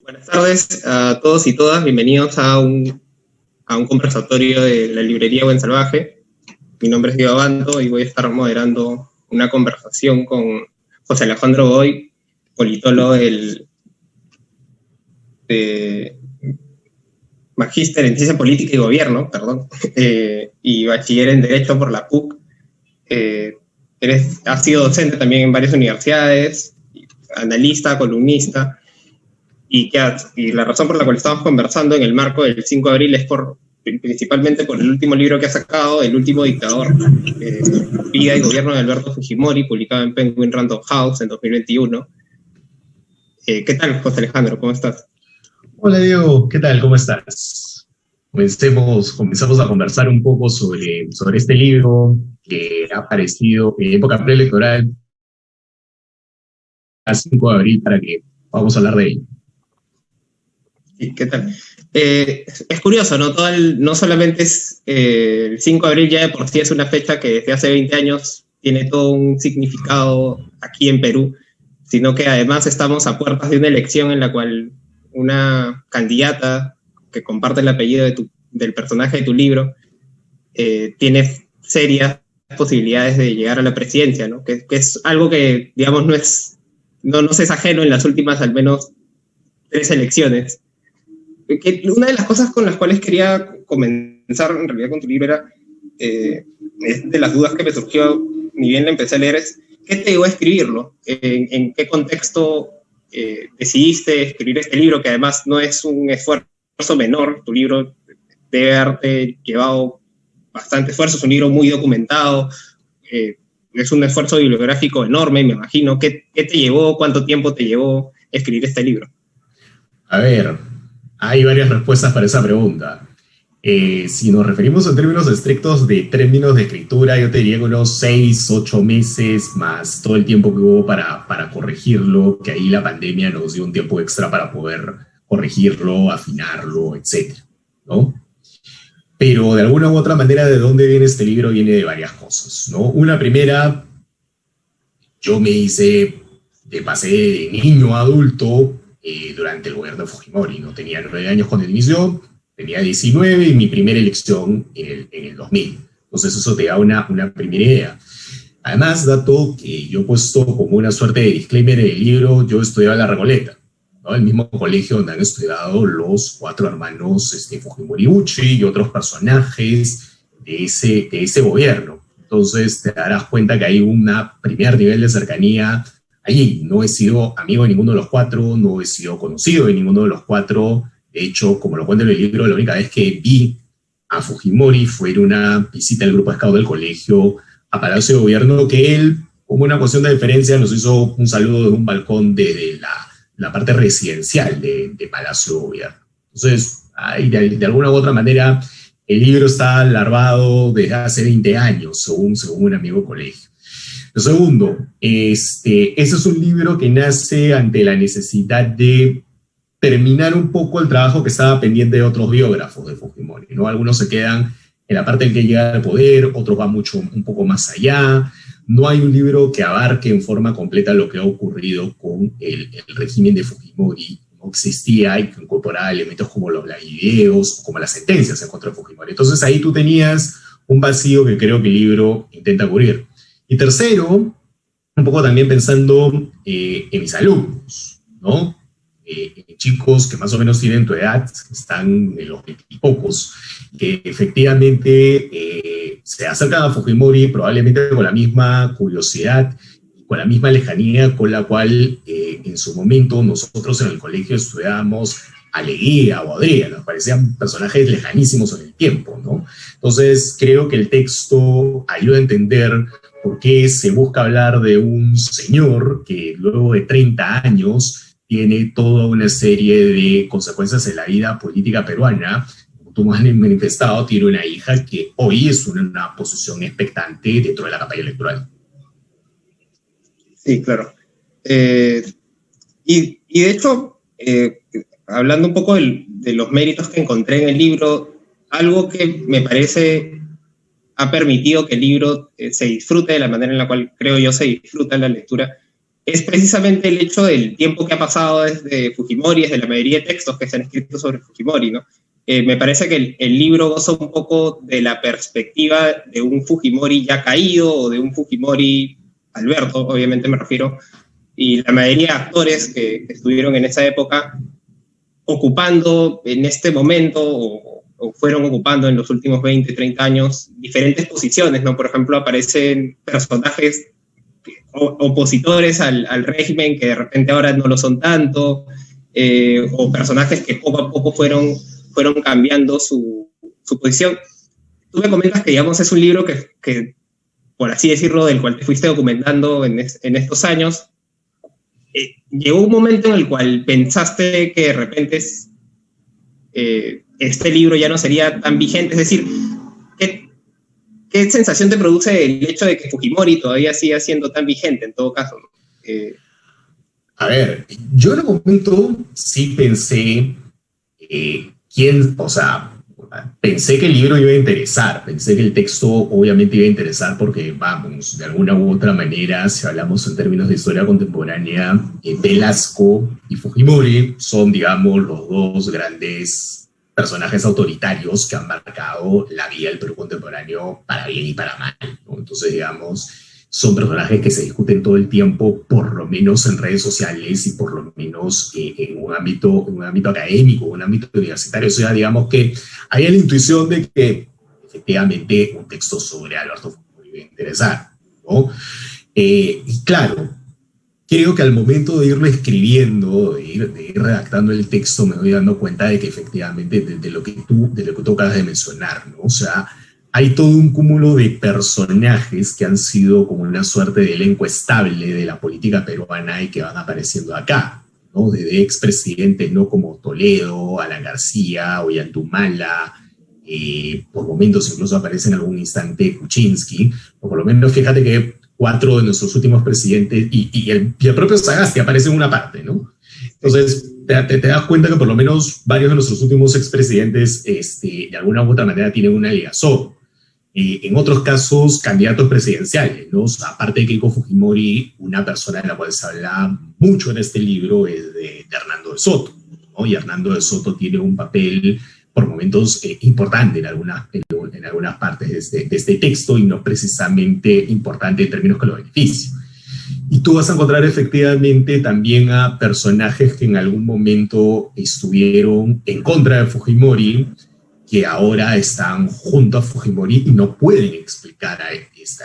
Buenas tardes a todos y todas, bienvenidos a un conversatorio de la librería Buen Salvaje. Mi nombre es Diego Abanto y voy a estar moderando una conversación con José Alejandro Godoy, politólogo de magíster en Ciencia Política y Gobierno, y bachiller en Derecho por la PUC. Has sido docente también en varias universidades, analista, columnista. Y la razón por la cual estamos conversando en el marco del 5 de abril es principalmente por el último libro que ha sacado, El último dictador, Vida y Gobierno de Alberto Fujimori, publicado en Penguin Random House en 2021. ¿Qué tal, José Alejandro? ¿Cómo estás? Hola Diego, ¿qué tal? ¿Cómo estás? Comenzamos a conversar un poco sobre este libro que ha aparecido en época preelectoral a 5 de abril para que vamos a hablar de ello. Sí, ¿qué tal? Es curioso, ¿no? No solamente es el 5 de abril, ya de por sí es una fecha que desde hace 20 años tiene todo un significado aquí en Perú, sino que además estamos a puertas de una elección en la cual una candidata que comparte el apellido del personaje de tu libro tiene serias posibilidades de llegar a la presidencia, ¿no? Que es algo que, digamos, no se es ajeno en las últimas, al menos, 3 elecciones. Una de las cosas con las cuales quería comenzar en realidad con tu libro era, es de las dudas que me surgió, ni bien le empecé a leer, es ¿qué te llevó a escribirlo? ¿En qué contexto decidiste escribir este libro, que además no es un esfuerzo menor? Tu libro debe haberte llevado bastante esfuerzo, es un libro muy documentado, es un esfuerzo bibliográfico enorme, me imagino. ¿Qué te llevó, cuánto tiempo te llevó escribir este libro? A ver, hay varias respuestas para esa pregunta. Si nos referimos en términos estrictos de términos de escritura, yo te diría unos 6, 8 meses más todo el tiempo que hubo para corregirlo, que ahí la pandemia nos dio un tiempo extra para poder corregirlo, afinarlo, etcétera, ¿no? Pero de alguna u otra manera, ¿de dónde viene este libro? Viene de varias cosas, ¿no? Una primera, yo pasé de niño a adulto durante el gobierno de Fujimori. No tenía 9 años cuando inició, tenía 19 y mi primera elección en el 2000. Entonces eso te da una primera idea. Además, dato que yo he puesto como una suerte de disclaimer en el libro, yo estudiaba en La Recoleta, ¿no? El mismo colegio donde han estudiado los 4 hermanos Fujimori Uchi y otros personajes de ese gobierno. Entonces te darás cuenta que hay un primer nivel de cercanía allí. No he sido amigo de ninguno de los 4, no he sido conocido de ninguno de los 4. De hecho, como lo cuento en el libro, la única vez que vi a Fujimori fue en una visita del grupo scout del colegio a Palacio de Gobierno, que él, como una cuestión de deferencia, nos hizo un saludo de un balcón desde la parte residencial de Palacio de Gobierno. Entonces, de alguna u otra manera, el libro está larvado desde hace 20 años, según un amigo colegio. Lo segundo, ese es un libro que nace ante la necesidad de terminar un poco el trabajo que estaba pendiente de otros biógrafos de Fujimori, ¿no? Algunos se quedan en la parte en que llega al poder, otros van un poco más allá. No hay un libro que abarque en forma completa lo que ha ocurrido con el régimen de Fujimori. No existía y que incorporaba elementos como los videos, como las sentencias en contra de Fujimori. Entonces ahí tú tenías un vacío que creo que el libro intenta cubrir. Y tercero, un poco también pensando en mis alumnos, ¿no? Chicos que más o menos tienen tu edad, están en los 20 y pocos, que efectivamente se acercan a Fujimori probablemente con la misma curiosidad, con la misma lejanía con la cual en su momento nosotros en el colegio estudiábamos a Leguía o a Adrià, nos parecían personajes lejanísimos en el tiempo, ¿no? Entonces creo que el texto ayuda a entender por qué se busca hablar de un señor que luego de 30 años tiene toda una serie de consecuencias en la vida política peruana. Como tú has manifestado, tiene una hija que hoy es una posición expectante dentro de la campaña electoral. Sí, claro. Y de hecho, hablando un poco de los méritos que encontré en el libro, algo que me parece ha permitido que el libro se disfrute de la manera en la cual creo yo se disfruta la lectura, es precisamente el hecho del tiempo que ha pasado desde Fujimori, desde la mayoría de textos que se han escrito sobre Fujimori, ¿no? Me parece que el libro goza un poco de la perspectiva de un Fujimori ya caído, o de un Fujimori Alberto, obviamente me refiero, y la mayoría de actores que estuvieron en esa época ocupando en este momento, o fueron ocupando en los últimos 20, 30 años, diferentes posiciones, ¿no? Por ejemplo, aparecen personajes opositores al régimen que de repente ahora no lo son tanto, o personajes que poco a poco fueron cambiando su posición. Tú me comentas que, digamos, es un libro que, por así decirlo, del cual te fuiste documentando en estos años. ¿Llegó un momento en el cual pensaste que de repente este libro ya no sería tan vigente? Es decir, ¿qué sensación te produce el hecho de que Fujimori todavía siga siendo tan vigente en todo caso, ¿no? A ver, yo en un momento sí pensé pensé que el libro iba a interesar, pensé que el texto obviamente iba a interesar porque, vamos, de alguna u otra manera, si hablamos en términos de historia contemporánea, Velasco y Fujimori son, digamos, los dos grandes personajes autoritarios que han marcado la vida del Perú contemporáneo para bien y para mal, ¿no? Entonces, digamos, son personajes que se discuten todo el tiempo, por lo menos en redes sociales y por lo menos en un ámbito académico, un ámbito universitario. O sea, digamos que había la intuición de que efectivamente un texto sobre Alberto Fujimori iba a interesar, ¿no? Y claro, creo que al momento de irlo escribiendo, de ir redactando el texto, me voy dando cuenta de que efectivamente de lo que tú acabas de mencionar, ¿no? O sea, hay todo un cúmulo de personajes que han sido como una suerte de elenco estable de la política peruana y que van apareciendo acá, ¿no? Desde expresidentes, ¿no? Como Toledo, Alan García, Ollantumala, por momentos incluso aparece en algún instante Kuczynski, o por lo menos fíjate que 4 de nuestros últimos presidentes y el propio Sagasti aparece en una parte, ¿no? Entonces, te das cuenta que por lo menos varios de nuestros últimos expresidentes de alguna u otra manera tienen una ligación. En otros casos, candidatos presidenciales, ¿no? O sea, aparte de Keiko Fujimori, una persona de la cual se habla mucho en este libro es de Hernando de Soto, ¿no? Y Hernando de Soto tiene un papel, por momentos, importante en algunas partes de este texto, y no precisamente importante en términos que lo beneficia. Y tú vas a encontrar efectivamente también a personajes que en algún momento estuvieron en contra de Fujimori, que ahora están junto a Fujimori y no pueden explicar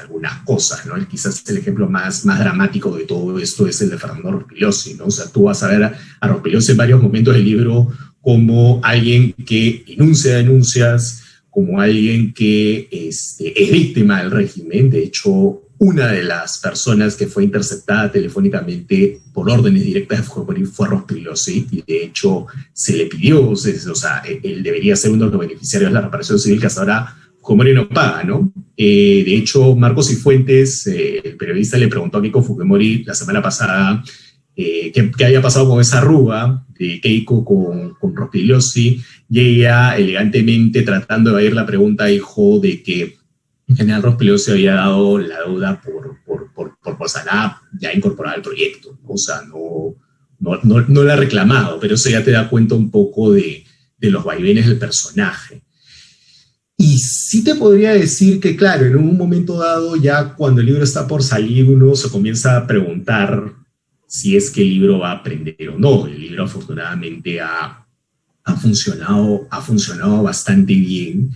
algunas cosas, ¿no? Quizás el ejemplo más dramático de todo esto es el de Fernando Rospigliosi, ¿no? O sea, tú vas a ver a Rospigliosi en varios momentos del libro como alguien que enuncia denuncias, como alguien que es víctima del régimen. De hecho, una de las personas que fue interceptada telefónicamente por órdenes directas de Fujimori fue Rospigliosi, y de hecho se le pidió, o sea, él debería ser uno de los beneficiarios de la reparación civil que hasta ahora Fujimori no paga, ¿no? De hecho, Marcos Cifuentes, el periodista, le preguntó a Keiko Fujimori la semana pasada qué había pasado con esa arruga de Keiko con Rospigliosi, y ella, elegantemente tratando de evadir la pregunta, dijo de que en general Rospigliosi había dado la deuda por Posalá ya incorporada al proyecto, o sea, no la ha reclamado, pero eso ya te da cuenta un poco de los vaivenes del personaje. Y sí te podría decir que, claro, en un momento dado, ya cuando el libro está por salir, uno se comienza a preguntar si es que el libro va a aprender o no. El libro afortunadamente ha funcionado bastante bien.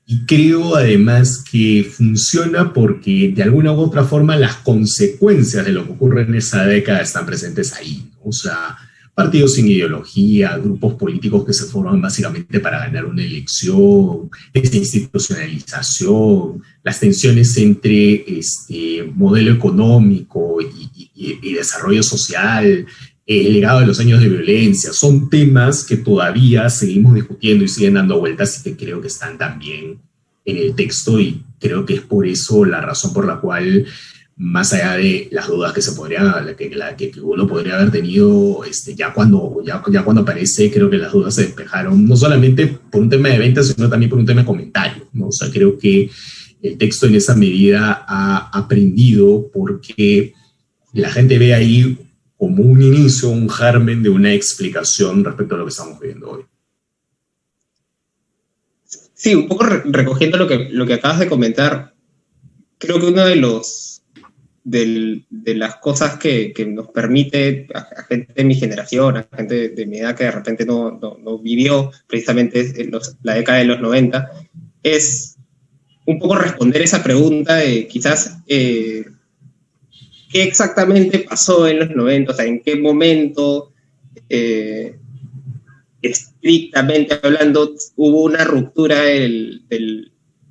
Y creo además que funciona porque de alguna u otra forma las consecuencias de lo que ocurre en esa década están presentes ahí, ¿no? O sea, partidos sin ideología, grupos políticos que se forman básicamente para ganar una elección, desinstitucionalización, las tensiones entre modelo económico y desarrollo social, el legado de los años de violencia, son temas que todavía seguimos discutiendo y siguen dando vueltas, y que creo que están también en el texto, y creo que es por eso la razón por la cual, más allá de las dudas que uno podría haber tenido ya cuando aparece, creo que las dudas se despejaron, no solamente por un tema de ventas, sino también por un tema de comentario, ¿no? O sea, creo que el texto en esa medida ha aprendido, porque la gente ve ahí como un inicio, un germen de una explicación respecto a lo que estamos viviendo hoy. Sí, un poco recogiendo lo que acabas de comentar, creo que uno de las cosas que nos permite a gente de mi generación, a gente de mi edad que de repente no vivió precisamente la década de los 90, es un poco responder esa pregunta de quizás qué exactamente pasó en los 90, o sea, en qué momento, estrictamente hablando, hubo una ruptura de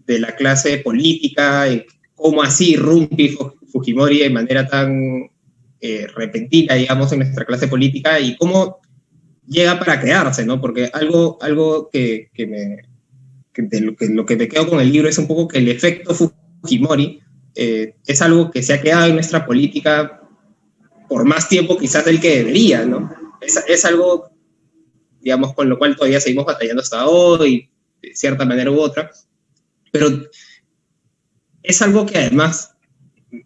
la clase política, cómo así irrumpe Fujimori de manera tan repentina, digamos, en nuestra clase política, y cómo llega para quedarse, ¿no? Porque algo lo que me quedo con el libro es un poco que el efecto Fujimori es algo que se ha quedado en nuestra política por más tiempo quizás del que debería, ¿no? Es algo, digamos, con lo cual todavía seguimos batallando hasta hoy, de cierta manera u otra, pero es algo que además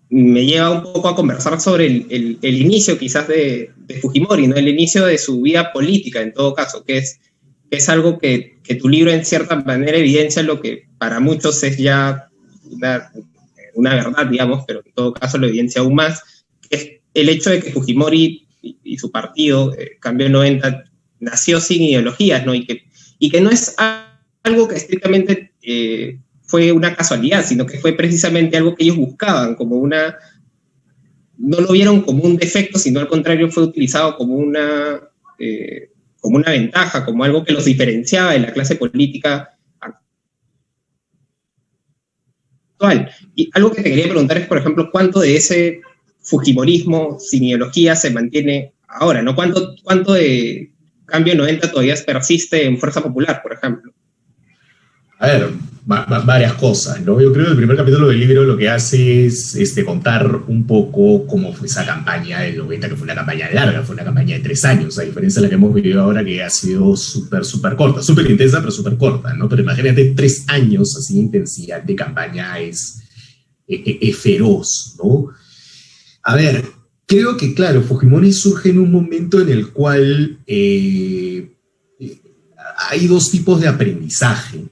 me lleva un poco a conversar sobre el inicio quizás de Fujimori, ¿no? El inicio de su vida política, en todo caso, que es algo que tu libro en cierta manera evidencia lo que para muchos es ya una verdad, digamos, pero en todo caso lo evidencia aún más, que es el hecho de que Fujimori y su partido, Cambio 90, nació sin ideologías, ¿no? Y que no es algo que estrictamente fue una casualidad, sino que fue precisamente algo que ellos buscaban, no lo vieron como un defecto, sino al contrario fue utilizado como una ventaja, como algo que los diferenciaba de la clase política actual. Y algo que te quería preguntar es, por ejemplo, ¿cuánto de ese fujimorismo sin ideología se mantiene ahora, ¿no? ¿Cuánto de Cambio 90 todavía persiste en Fuerza Popular, por ejemplo? A ver, varias cosas, ¿no? Yo creo que el primer capítulo del libro lo que hace es contar un poco cómo fue esa campaña del 90, que fue una campaña larga, fue una campaña de 3 años, a diferencia de la que hemos vivido ahora, que ha sido súper corta, súper intensa, pero súper corta, ¿no? Pero imagínate 3 años así de intensidad de campaña es feroz, ¿no? A ver, creo que, claro, Fujimori surge en un momento en el cual hay 2 tipos de aprendizaje,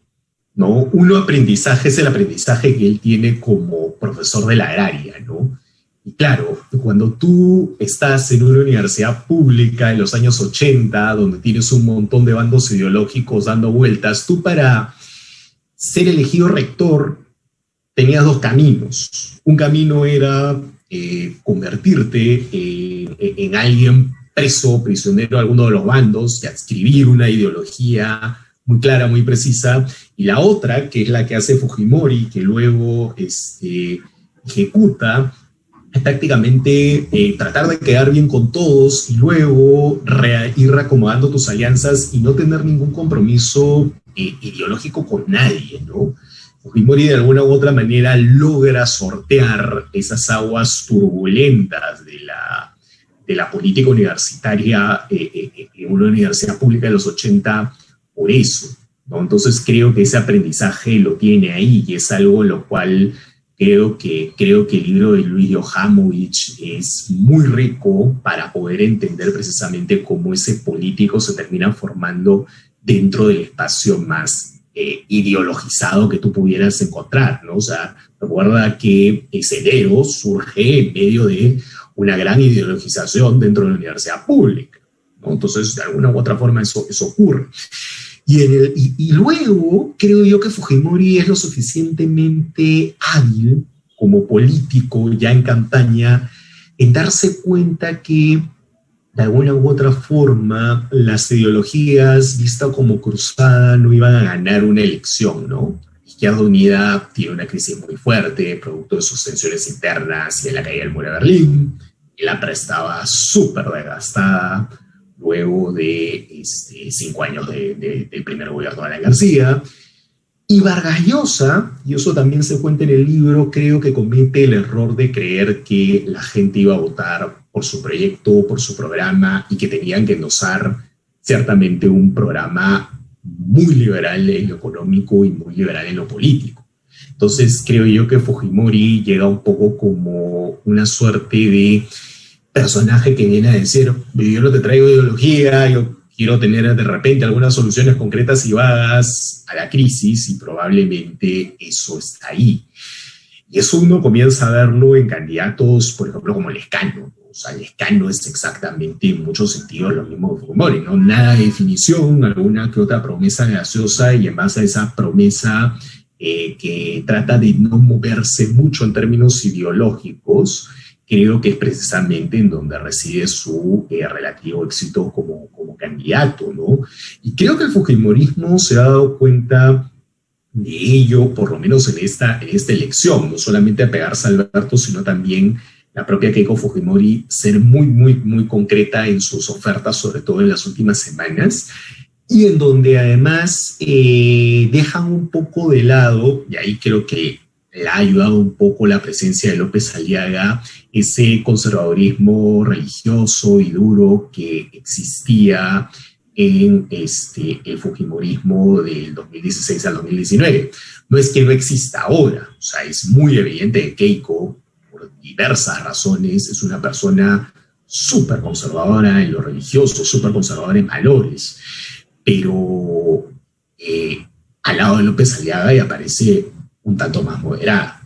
¿no? Uno aprendizaje es el aprendizaje que él tiene como profesor de la agraria, ¿no? Y claro, cuando tú estás en una universidad pública en los años 80, donde tienes un montón de bandos ideológicos dando vueltas, tú para ser elegido rector tenías 2 caminos. Un camino era convertirte en alguien preso, prisionero de alguno de los bandos, y adscribir una ideología muy clara, muy precisa, y la otra, que es la que hace Fujimori, que luego ejecuta, es prácticamente tratar de quedar bien con todos y luego ir reacomodando tus alianzas y no tener ningún compromiso ideológico con nadie, ¿no? Fujimori de alguna u otra manera logra sortear esas aguas turbulentas de la política universitaria en una universidad pública de los 80 por eso, ¿no? Entonces creo que ese aprendizaje lo tiene ahí y es algo en lo cual creo que el libro de Luis Johamovich es muy rico para poder entender precisamente cómo ese político se termina formando dentro del espacio más ideologizado que tú pudieras encontrar, ¿no? O sea, recuerda que Cenero surge en medio de una gran ideologización dentro de la universidad pública, ¿no? Entonces, de alguna u otra forma eso ocurre. Y luego creo yo que Fujimori es lo suficientemente hábil como político ya en campaña en darse cuenta que de alguna u otra forma las ideologías vistas como cruzada no iban a ganar una elección, ¿no? Izquierda Unida tiene una crisis muy fuerte, producto de sus tensiones internas y de la caída del muro de Berlín. El APRA estaba súper desgastada luego de 5 años del primer gobierno de Alan García. Y Vargas Llosa, y eso también se cuenta en el libro, creo que comete el error de creer que la gente iba a votar por su proyecto, por su programa, y que tenían que endosar ciertamente un programa muy liberal en lo económico y muy liberal en lo político. Entonces creo yo que Fujimori llega un poco como una suerte de personaje que viene a decir, yo no te traigo ideología, yo quiero tener de repente algunas soluciones concretas y vagas a la crisis, y probablemente eso está ahí. Y eso uno comienza a verlo en candidatos, por ejemplo, como Lescano. O sea, Lescano es exactamente en muchos sentidos lo mismo que Fujimori, ¿no? Nada de definición, alguna que otra promesa gaseosa, y en base a esa promesa que trata de no moverse mucho en términos ideológicos, creo que es precisamente en donde reside su relativo éxito como candidato, ¿no? Y creo que el fujimorismo se ha dado cuenta de ello, por lo menos en esta elección, no solamente a pegarse a Alberto, sino también la propia Keiko Fujimori ser muy, muy, muy concreta en sus ofertas, sobre todo en las últimas semanas, y en donde además dejan un poco de lado, y ahí creo que le ha ayudado un poco la presencia de López Aliaga, ese conservadurismo religioso y duro que existía en el fujimorismo del 2016 al 2019. No es que no exista ahora, o sea, es muy evidente que Keiko, por diversas razones, es una persona súper conservadora en lo religioso, súper conservadora en valores, pero al lado de López Aliaga y aparece un tanto más moderada,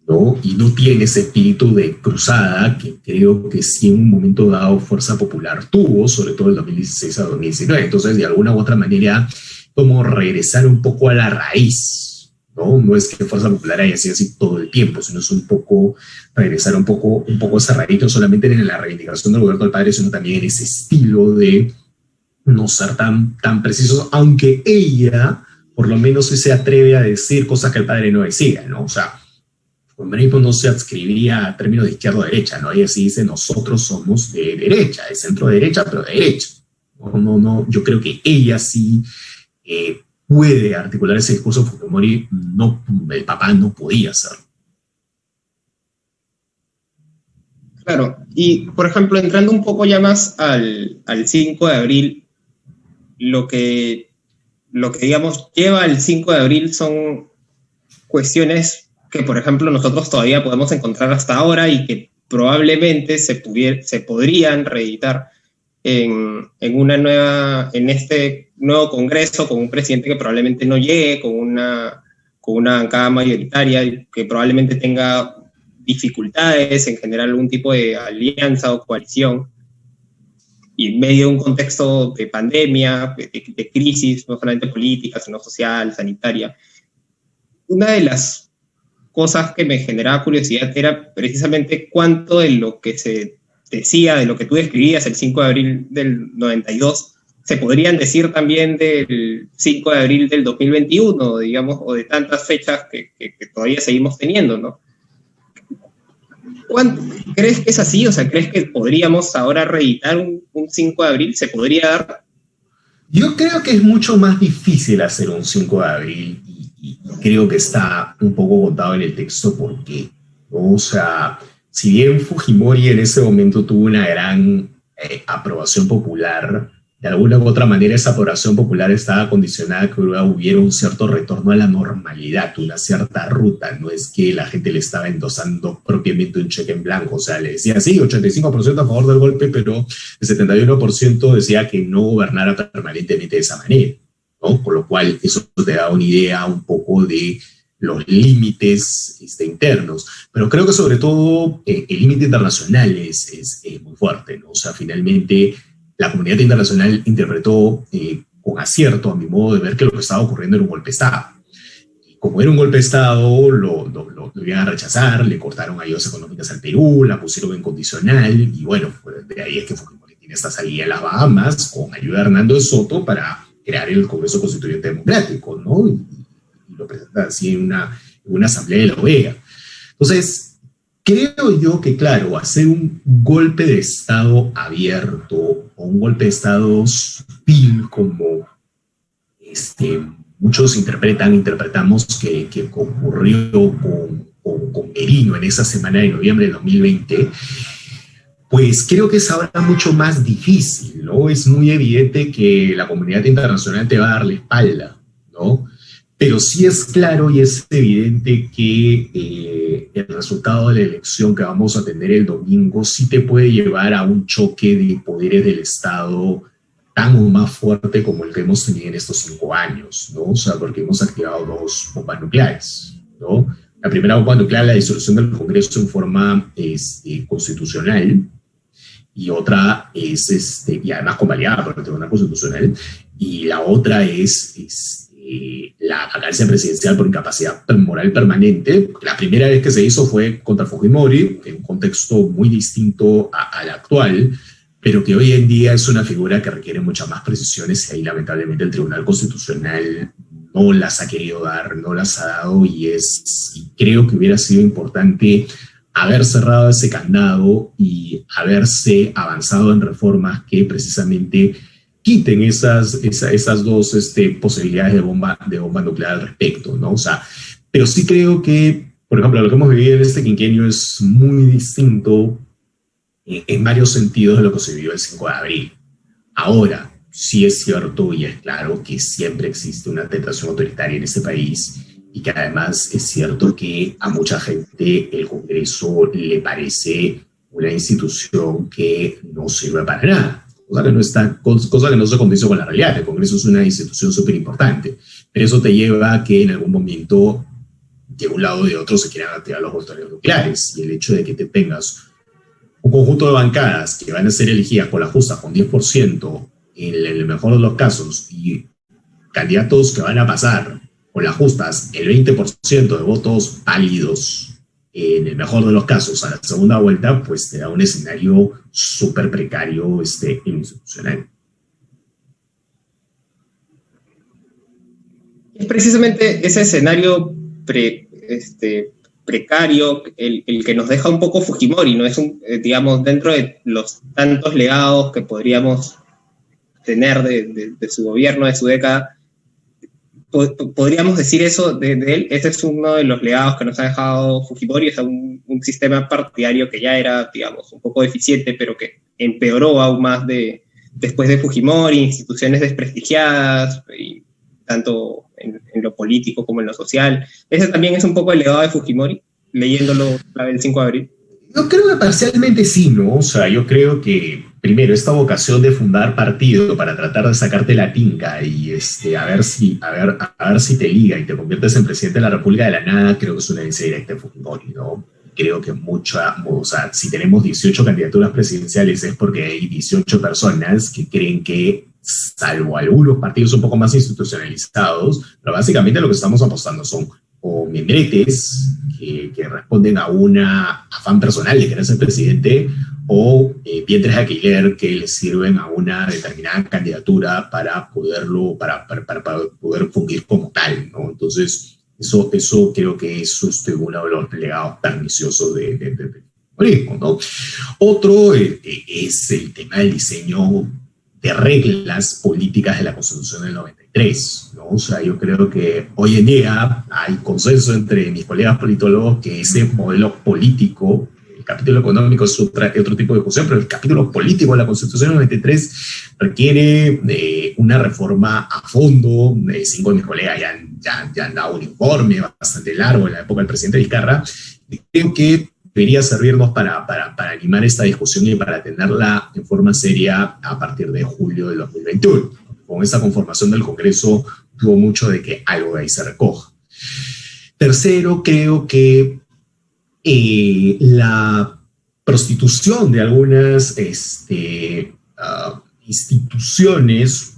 ¿no? Y no tiene ese espíritu de cruzada que creo que sí en un momento dado Fuerza Popular tuvo, sobre todo del 2016 a 2019. Entonces, de alguna u otra manera, como regresar un poco a la raíz, ¿no? No es que Fuerza Popular haya sido así todo el tiempo, sino es un poco regresar un poco a esa raíz, no solamente en la reivindicación del gobierno del padre, sino también en ese estilo de no ser tan precisos, aunque ella por lo menos sí se atreve a decir cosas que el padre no decía, ¿no? O sea, el fujimorismo no se adscribiría a términos de izquierda o derecha, ¿no? Ella sí dice, nosotros somos de derecha, de centro derecha, pero de derecha. No, yo creo que ella sí puede articular ese discurso. Fujimori, no, el papá no podía hacerlo. Claro, y por ejemplo, entrando un poco ya más al 5 de abril, lo que digamos lleva al 5 de abril son cuestiones que, por ejemplo, nosotros todavía podemos encontrar hasta ahora y que probablemente se podrían reeditar en este nuevo Congreso, con un presidente que probablemente no llegue, con una bancada mayoritaria que probablemente tenga dificultades en generar algún tipo de alianza o coalición, y en medio de un contexto de pandemia, de crisis, no solamente política, sino social, sanitaria. Una de las cosas que me generaba curiosidad era precisamente cuánto de lo que se decía, de lo que tú describías el 5 de abril del 92, se podrían decir también del 5 de abril del 2021, digamos, o de tantas fechas que todavía seguimos teniendo, ¿no? ¿Crees que es así? O sea, ¿crees que podríamos ahora reeditar un 5 de abril? ¿Se podría dar? Yo creo que es mucho más difícil hacer un 5 de abril y creo que está un poco contado en el texto porque, ¿no? O sea, si bien Fujimori en ese momento tuvo una gran aprobación popular, de alguna u otra manera esa aprobación popular estaba condicionada a que hubiera un cierto retorno a la normalidad, una cierta ruta. No es que la gente le estaba endosando propiamente un cheque en blanco, o sea, le decía sí, 85% a favor del golpe, pero el 71% decía que no gobernara permanentemente de esa manera, ¿no? Con lo cual eso te da una idea un poco de los límites internos, pero creo que sobre todo el límite internacional es muy fuerte, ¿no? O sea, finalmente la comunidad internacional interpretó con acierto, a mi modo de ver, que lo que estaba ocurriendo era un golpe de Estado. Y como era un golpe de Estado, lo iban a rechazar, le cortaron ayudas económicas al Perú, la pusieron en condicional, y bueno, pues de ahí es que Fujimori tiene esta salida en las Bahamas con ayuda de Hernando de Soto para crear el Congreso Constituyente Democrático, ¿no? Y lo presenta así en una asamblea de la OEA. Entonces, creo yo que, claro, hacer un golpe de Estado abierto o un golpe de Estado sutil como muchos interpretamos que ocurrió con Merino en esa semana de noviembre de 2020, pues creo que es ahora mucho más difícil, ¿no? Es muy evidente que la comunidad internacional te va a dar la espalda, ¿no? Pero sí es claro y es evidente que el resultado de la elección que vamos a tener el domingo sí te puede llevar a un choque de poderes del Estado tan o más fuerte como el que hemos tenido en estos 5 años, ¿no? O sea, porque hemos activado 2 bombas nucleares, ¿no? La primera bomba nuclear, la disolución del Congreso en forma constitucional, y otra es, y además convalidada por el Tribunal Constitucional, y la otra es la vacancia presidencial por incapacidad moral permanente. La primera vez que se hizo fue contra Fujimori, en un contexto muy distinto al actual, pero que hoy en día es una figura que requiere muchas más precisiones y ahí lamentablemente el Tribunal Constitucional no las ha querido dar, no las ha dado y creo que hubiera sido importante haber cerrado ese candado y haberse avanzado en reformas que precisamente quiten esas dos posibilidades de bomba nuclear al respecto, ¿no? O sea, pero sí creo que, por ejemplo, lo que hemos vivido en este quinquenio es muy distinto en varios sentidos de lo que se vivió el 5 de abril. Ahora, sí es cierto y es claro que siempre existe una tentación autoritaria en este país y que además es cierto que a mucha gente el Congreso le parece una institución que no sirve para nada. Cosa que no se condice con la realidad. El Congreso es una institución súper importante, pero eso te lleva a que en algún momento de un lado o de otro se quieran activar los botones nucleares, y el hecho de que te tengas un conjunto de bancadas que van a ser elegidas por la justa con 10% en el mejor de los casos y candidatos que van a pasar con las justas el 20% de votos válidos en el mejor de los casos a la segunda vuelta, pues te da un escenario súper precario e institucional. Es precisamente ese escenario precario el que nos deja un poco Fujimori, ¿no? Es digamos, dentro de los tantos legados que podríamos tener de su gobierno, de su década, podríamos decir eso de él. Este es uno de los legados que nos ha dejado Fujimori, es un sistema partidario que ya era, digamos, un poco deficiente, pero que empeoró aún más después de Fujimori, instituciones desprestigiadas, y tanto en lo político como en lo social. Ese también es un poco el legado de Fujimori, leyéndolo el 5 de abril. Yo creo que parcialmente sí, ¿no? O sea, yo creo que, primero, esta vocación de fundar partido para tratar de sacarte la tinca y a ver si te liga y te conviertes en presidente de la República de la nada, creo que es una herencia directa de Fujimori, ¿no? Creo que o sea, si tenemos 18 candidaturas presidenciales es porque hay 18 personas que creen que, salvo algunos partidos un poco más institucionalizados, pero básicamente lo que estamos apostando son o membretes que responden a un afán personal de querer ser presidente, o vientres de alquiler que les sirven a una determinada candidatura para poder fungir como tal, ¿no? Entonces, eso creo que es uno de los legados perniciosos del populismo, ¿no? Otro es el tema del diseño de reglas políticas de la Constitución del 93, ¿no? O sea, yo creo que hoy en día hay consenso entre mis colegas politólogos que ese modelo político, el capítulo económico es otro tipo de discusión, pero el capítulo político de la Constitución del 93 requiere una reforma a fondo. 5 de mis colegas ya han dado un informe bastante largo en la época del presidente Vizcarra. Creo que debería servirnos para animar esta discusión y para tenerla en forma seria a partir de julio de 2021. Con esta conformación del Congreso tuvo mucho de que algo de ahí se recoja. Tercero, creo que la prostitución de algunas instituciones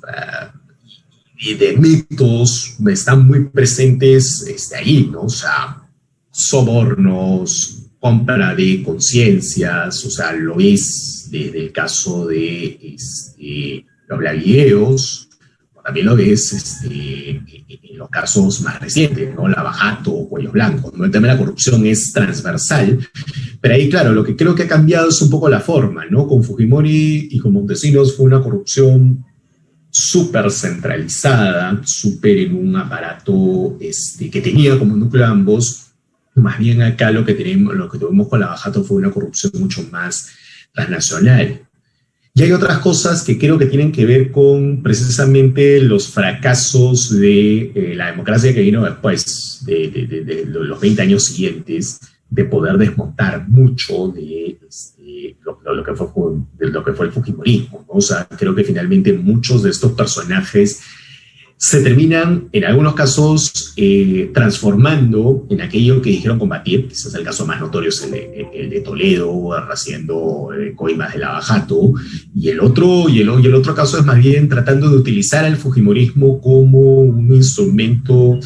y de mitos están muy presentes ahí, ¿no? O sea, sobornos, compra de conciencias, o sea, lo es desde el caso de los blagueos, también lo ves en los casos más recientes, ¿no? Lavajato o Cuellos Blancos, ¿no? El tema de la corrupción es transversal, pero ahí, claro, lo que creo que ha cambiado es un poco la forma, ¿no? Con Fujimori y con Montesinos fue una corrupción súper centralizada, súper en un aparato que tenía como núcleo ambos. Más bien acá lo que tuvimos con Lavajato fue una corrupción mucho más transnacional. Y hay otras cosas que creo que tienen que ver con precisamente los fracasos de la democracia que vino después, de los 20 años siguientes, de poder desmontar mucho de lo que fue el fujimorismo, ¿no? O sea, creo que finalmente muchos de estos personajes se terminan, en algunos casos, transformando en aquello que dijeron combatir. Quizás el caso más notorio es el de Toledo, haciendo coimas de Lavajato, y el otro caso es más bien tratando de utilizar al fujimorismo como un instrumento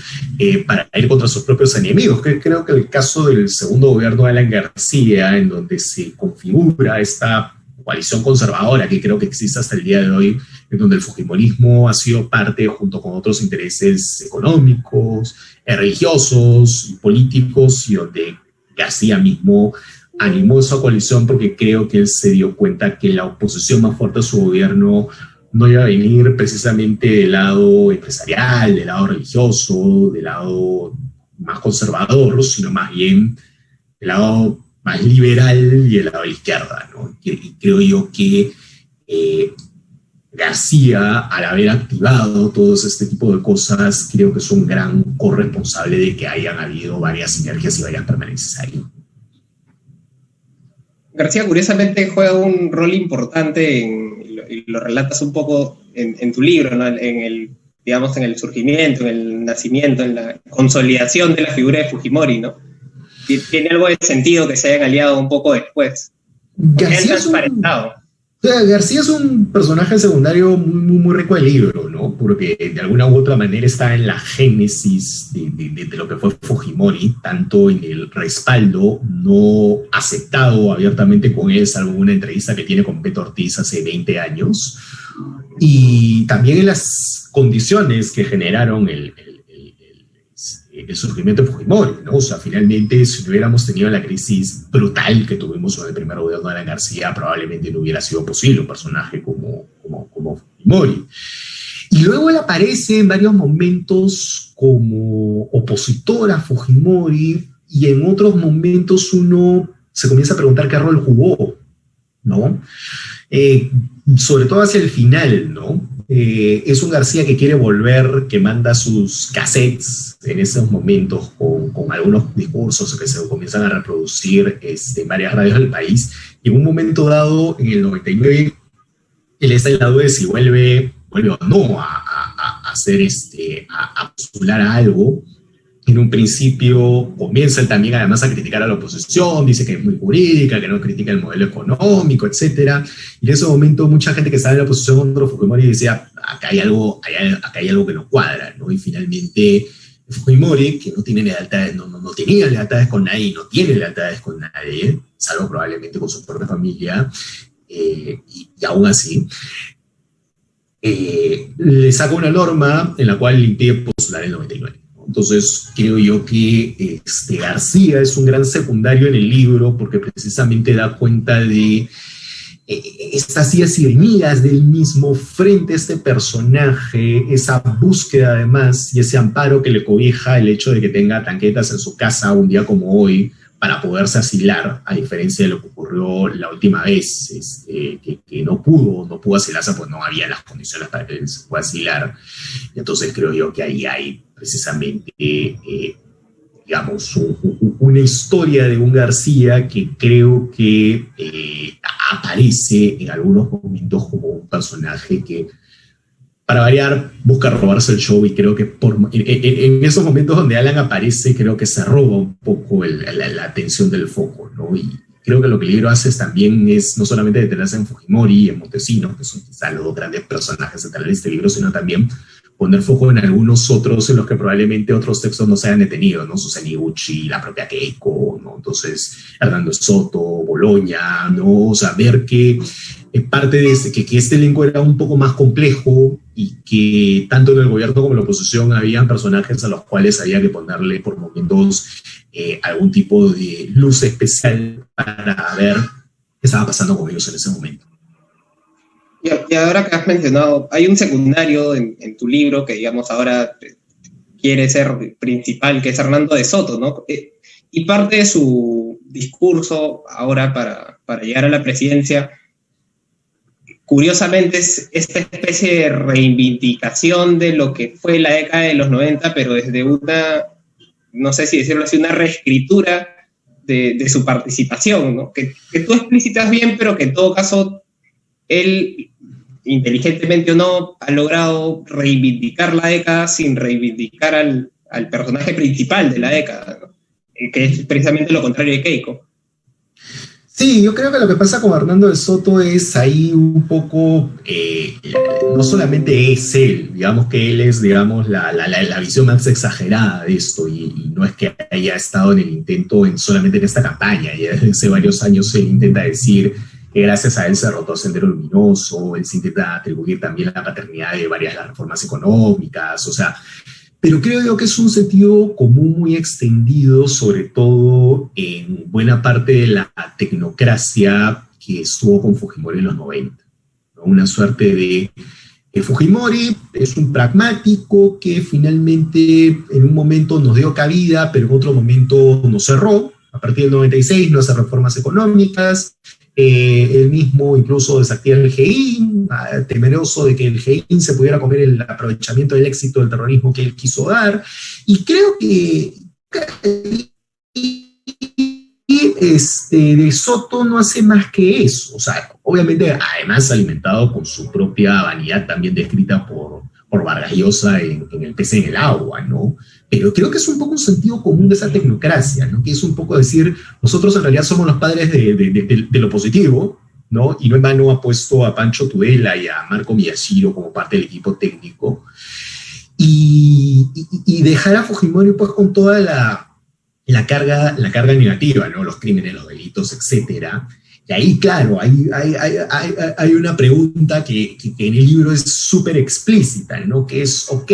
para ir contra sus propios enemigos, que creo que el caso del segundo gobierno de Alan García, en donde se configura esta coalición conservadora que creo que existe hasta el día de hoy, en donde el fujimorismo ha sido parte, junto con otros intereses económicos, religiosos y políticos, y donde García mismo animó esa coalición porque creo que él se dio cuenta que la oposición más fuerte a su gobierno no iba a venir precisamente del lado empresarial, del lado religioso, del lado más conservador, sino más bien del lado más liberal y el lado de la izquierda, ¿no? Y creo yo que García, al haber activado todo este tipo de cosas, creo que es un gran corresponsable de que hayan habido varias sinergias y varias permanencias ahí. García, curiosamente, juega un rol importante y lo relatas un poco en tu libro, ¿no? Digamos, en el surgimiento, en el nacimiento, en la consolidación de la figura de Fujimori, ¿no? Tiene algo de sentido que se hayan aliado un poco después. García es un personaje secundario muy rico del libro, ¿no? Porque de alguna u otra manera está en la génesis de lo que fue Fujimori, tanto en el respaldo no aceptado abiertamente con él, salvo una entrevista que tiene con Beto Ortiz hace 20 años, y también en las condiciones que generaron el surgimiento de Fujimori, ¿no? O sea, finalmente, si no hubiéramos tenido la crisis brutal que tuvimos en el primer gobierno de Alan García, probablemente no hubiera sido posible un personaje como Fujimori. Y luego él aparece en varios momentos como opositor a Fujimori, y en otros momentos uno se comienza a preguntar qué rol jugó, ¿no? Sobre todo hacia el final, ¿no? Es un García que quiere volver, que manda sus cassettes en esos momentos con algunos discursos que se comienzan a reproducir en varias radios del país, y en un momento dado, en el 99, él está en la duda de si vuelve o no a postular a algo. En un principio comienza él también además a criticar a la oposición, dice que es muy jurídica, que no critica el modelo económico, etc. Y en ese momento mucha gente que estaba en la oposición contra Fujimori decía, acá hay algo que no cuadra, ¿no? Y finalmente Fujimori, que no tenía lealtades con nadie y no tiene lealtades con nadie, salvo probablemente con su propia familia, y aún así, le saca una norma en la cual le impide postular en el 99. Entonces, creo yo que García es un gran secundario en el libro porque precisamente da cuenta de estas idas y venidas del mismo frente a este personaje, esa búsqueda además y ese amparo que le cobija el hecho de que tenga tanquetas en su casa un día como hoy para poderse asilar, a diferencia de lo que ocurrió la última vez, que no pudo asilarse, pues no había las condiciones para que él se pueda asilar. Entonces creo yo que ahí hay precisamente, digamos, una historia de un García que creo que aparece en algunos momentos como un personaje que, para variar, busca robarse el show, y creo que en esos momentos donde Alan aparece, creo que se roba un poco la atención del foco, ¿no? Y creo que lo que el libro hace también es no solamente detenerse en Fujimori y en Montesinos, que son quizá los dos grandes personajes centrales de este libro, sino también poner foco en algunos otros en los que probablemente otros textos no se hayan detenido, ¿no? Susan Iguchi, la propia Keiko, ¿no? Entonces, Hernando Soto, Boloña, ¿no? O sea, ver que parte de que este elenco era un poco más complejo y que tanto en el gobierno como en la oposición había personajes a los cuales había que ponerle por momentos algún tipo de luz especial para ver qué estaba pasando con ellos en ese momento. Y ahora que has mencionado, hay un secundario en tu libro que, digamos, ahora quiere ser principal, que es Hernando de Soto, ¿no? Y parte de su discurso ahora para llegar a la presidencia curiosamente es esta especie de reivindicación de lo que fue la década de los 90, pero desde una, no sé si decirlo así, una reescritura de su participación, ¿no? Que tú explicitas bien, pero que en todo caso él, inteligentemente o no, ha logrado reivindicar la década sin reivindicar al personaje principal de la década, ¿no? Que es precisamente lo contrario de Keiko. Sí, yo creo que lo que pasa con Hernando de Soto es ahí un poco, no solamente es él, digamos que él es, digamos, la visión más exagerada de esto, y no es que haya estado en el intento solamente en esta campaña, ya desde hace varios años él intenta decir que gracias a él se derrotó Sendero Luminoso, él se intenta atribuir también la paternidad de varias de las reformas económicas, o sea, pero creo yo que es un sentido común muy extendido, sobre todo en buena parte de la tecnocracia que estuvo con Fujimori en los 90, ¿no? Una suerte de Fujimori es un pragmático que finalmente en un momento nos dio cabida, pero en otro momento nos cerró. A partir del 96 no hace reformas económicas, él mismo incluso desactiva el GEIN, temeroso de que el GEIN se pudiera comer el aprovechamiento del éxito del terrorismo que él quiso dar, y creo que de Soto no hace más que eso, o sea, obviamente además alimentado por su propia vanidad también descrita por Vargas Llosa en El pez en el agua, ¿no? Pero creo que es un poco un sentido común de esa tecnocracia, ¿no? Que es un poco decir, nosotros en realidad somos los padres de lo positivo, ¿no? Y no en vano ha puesto a Pancho Tudela y a Marco Miyashiro como parte del equipo técnico, y dejar a Fujimori pues con toda la carga negativa, ¿no? Los crímenes, los delitos, etcétera. Y ahí, claro, hay una pregunta que en el libro es súper explícita, ¿no? Que es, ok,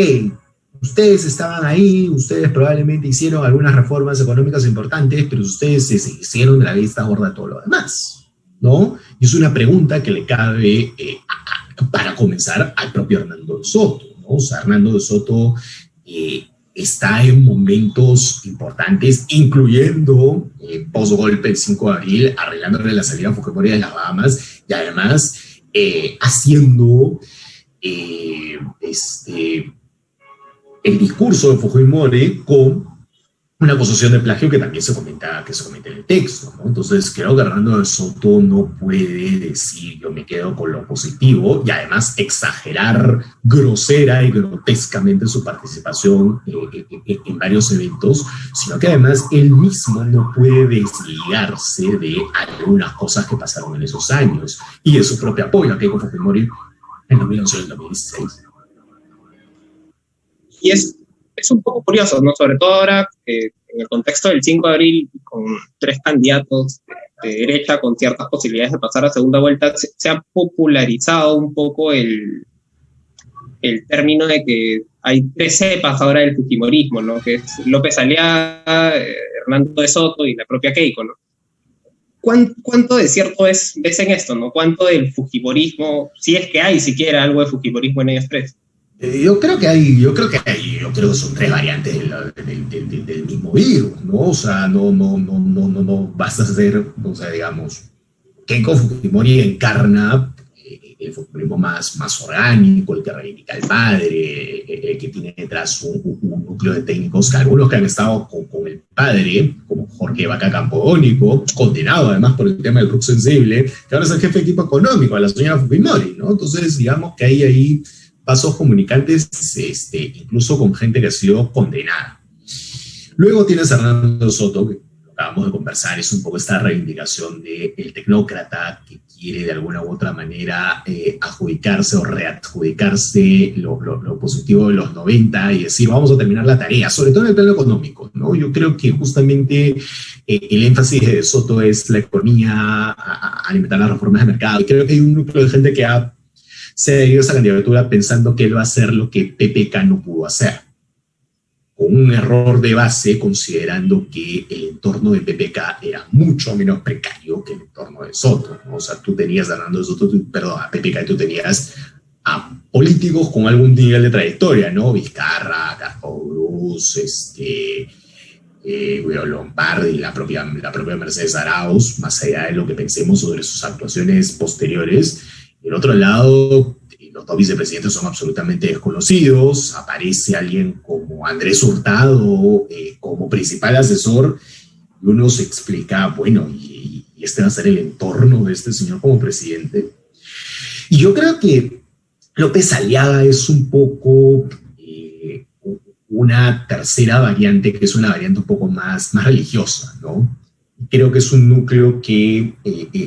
ustedes estaban ahí, ustedes probablemente hicieron algunas reformas económicas importantes, pero ustedes se hicieron de la vista gorda todo lo demás, ¿no? Y es una pregunta que le cabe, para comenzar, al propio Hernando de Soto, ¿no? O sea, Hernando de Soto está en momentos importantes, incluyendo post-golpe el 5 de abril, arreglándole la salida a Fujimori de las Bahamas, y además haciendo el discurso de Fujimori con una acusación de plagio que también se comenta en el texto, ¿no? Entonces creo que Hernando de Soto no puede decir yo me quedo con lo positivo y además exagerar grosera y grotescamente su participación en varios eventos, sino que además él mismo no puede desligarse de algunas cosas que pasaron en esos años y de su propio apoyo a Keiko Fujimori en 2011 y el 2016. Y es un poco curioso, ¿no? Sobre todo ahora en el contexto del 5 de abril, con 3 candidatos de derecha con ciertas posibilidades de pasar a segunda vuelta, se ha popularizado un poco el término de que hay 3 cepas ahora del fujimorismo, ¿no? Que es López Aliaga, Hernando de Soto y la propia Keiko, ¿no? ¿Cuánto de cierto ves en esto, ¿no? ¿Cuánto del fujimorismo, si es que hay siquiera algo de fujimorismo en ellos 3? Yo creo que son 3 variantes del mismo virus, ¿no? O sea, no vas a hacer, o sea, digamos, Keiko Fujimori encarna el fujimorismo más orgánico, el que reivindica al padre, el que tiene detrás un núcleo de técnicos, que algunos que han estado con el padre, como Jorge Vaca Campodónico, condenado además por el tema del RUC sensible, que ahora es el jefe de equipo económico de la señora Fujimori, ¿no? Entonces, digamos que hay ahí pasos comunicantes, incluso con gente que ha sido condenada. Luego tienes a Hernando Soto, que acabamos de conversar, es un poco esta reivindicación del tecnócrata que quiere de alguna u otra manera adjudicarse o readjudicarse lo positivo de los 90 y decir, vamos a terminar la tarea, sobre todo en el plano económico, ¿no? Yo creo que justamente el énfasis de Soto es la economía, alimentar las reformas de mercado, y creo que hay un núcleo de gente que se adhirió a esa candidatura pensando que él va a hacer lo que PPK no pudo hacer, con un error de base, considerando que el entorno de PPK era mucho menos precario que el entorno de Soto, ¿no? O sea, tú tenías a PPK, tú tenías a políticos con algún nivel de trayectoria, ¿no? Vizcarra, Casco Cruz, Guido Lombardi, la propia Mercedes Arauz, más allá de lo que pensemos sobre sus actuaciones posteriores. Del otro lado, los dos vicepresidentes son absolutamente desconocidos. Aparece alguien como Andrés Hurtado como principal asesor y uno se explica, bueno, y este va a ser el entorno de este señor como presidente. Y yo creo que López Aliaga es un poco una tercera variante, que es una variante un poco más religiosa, ¿no? Creo que es un núcleo que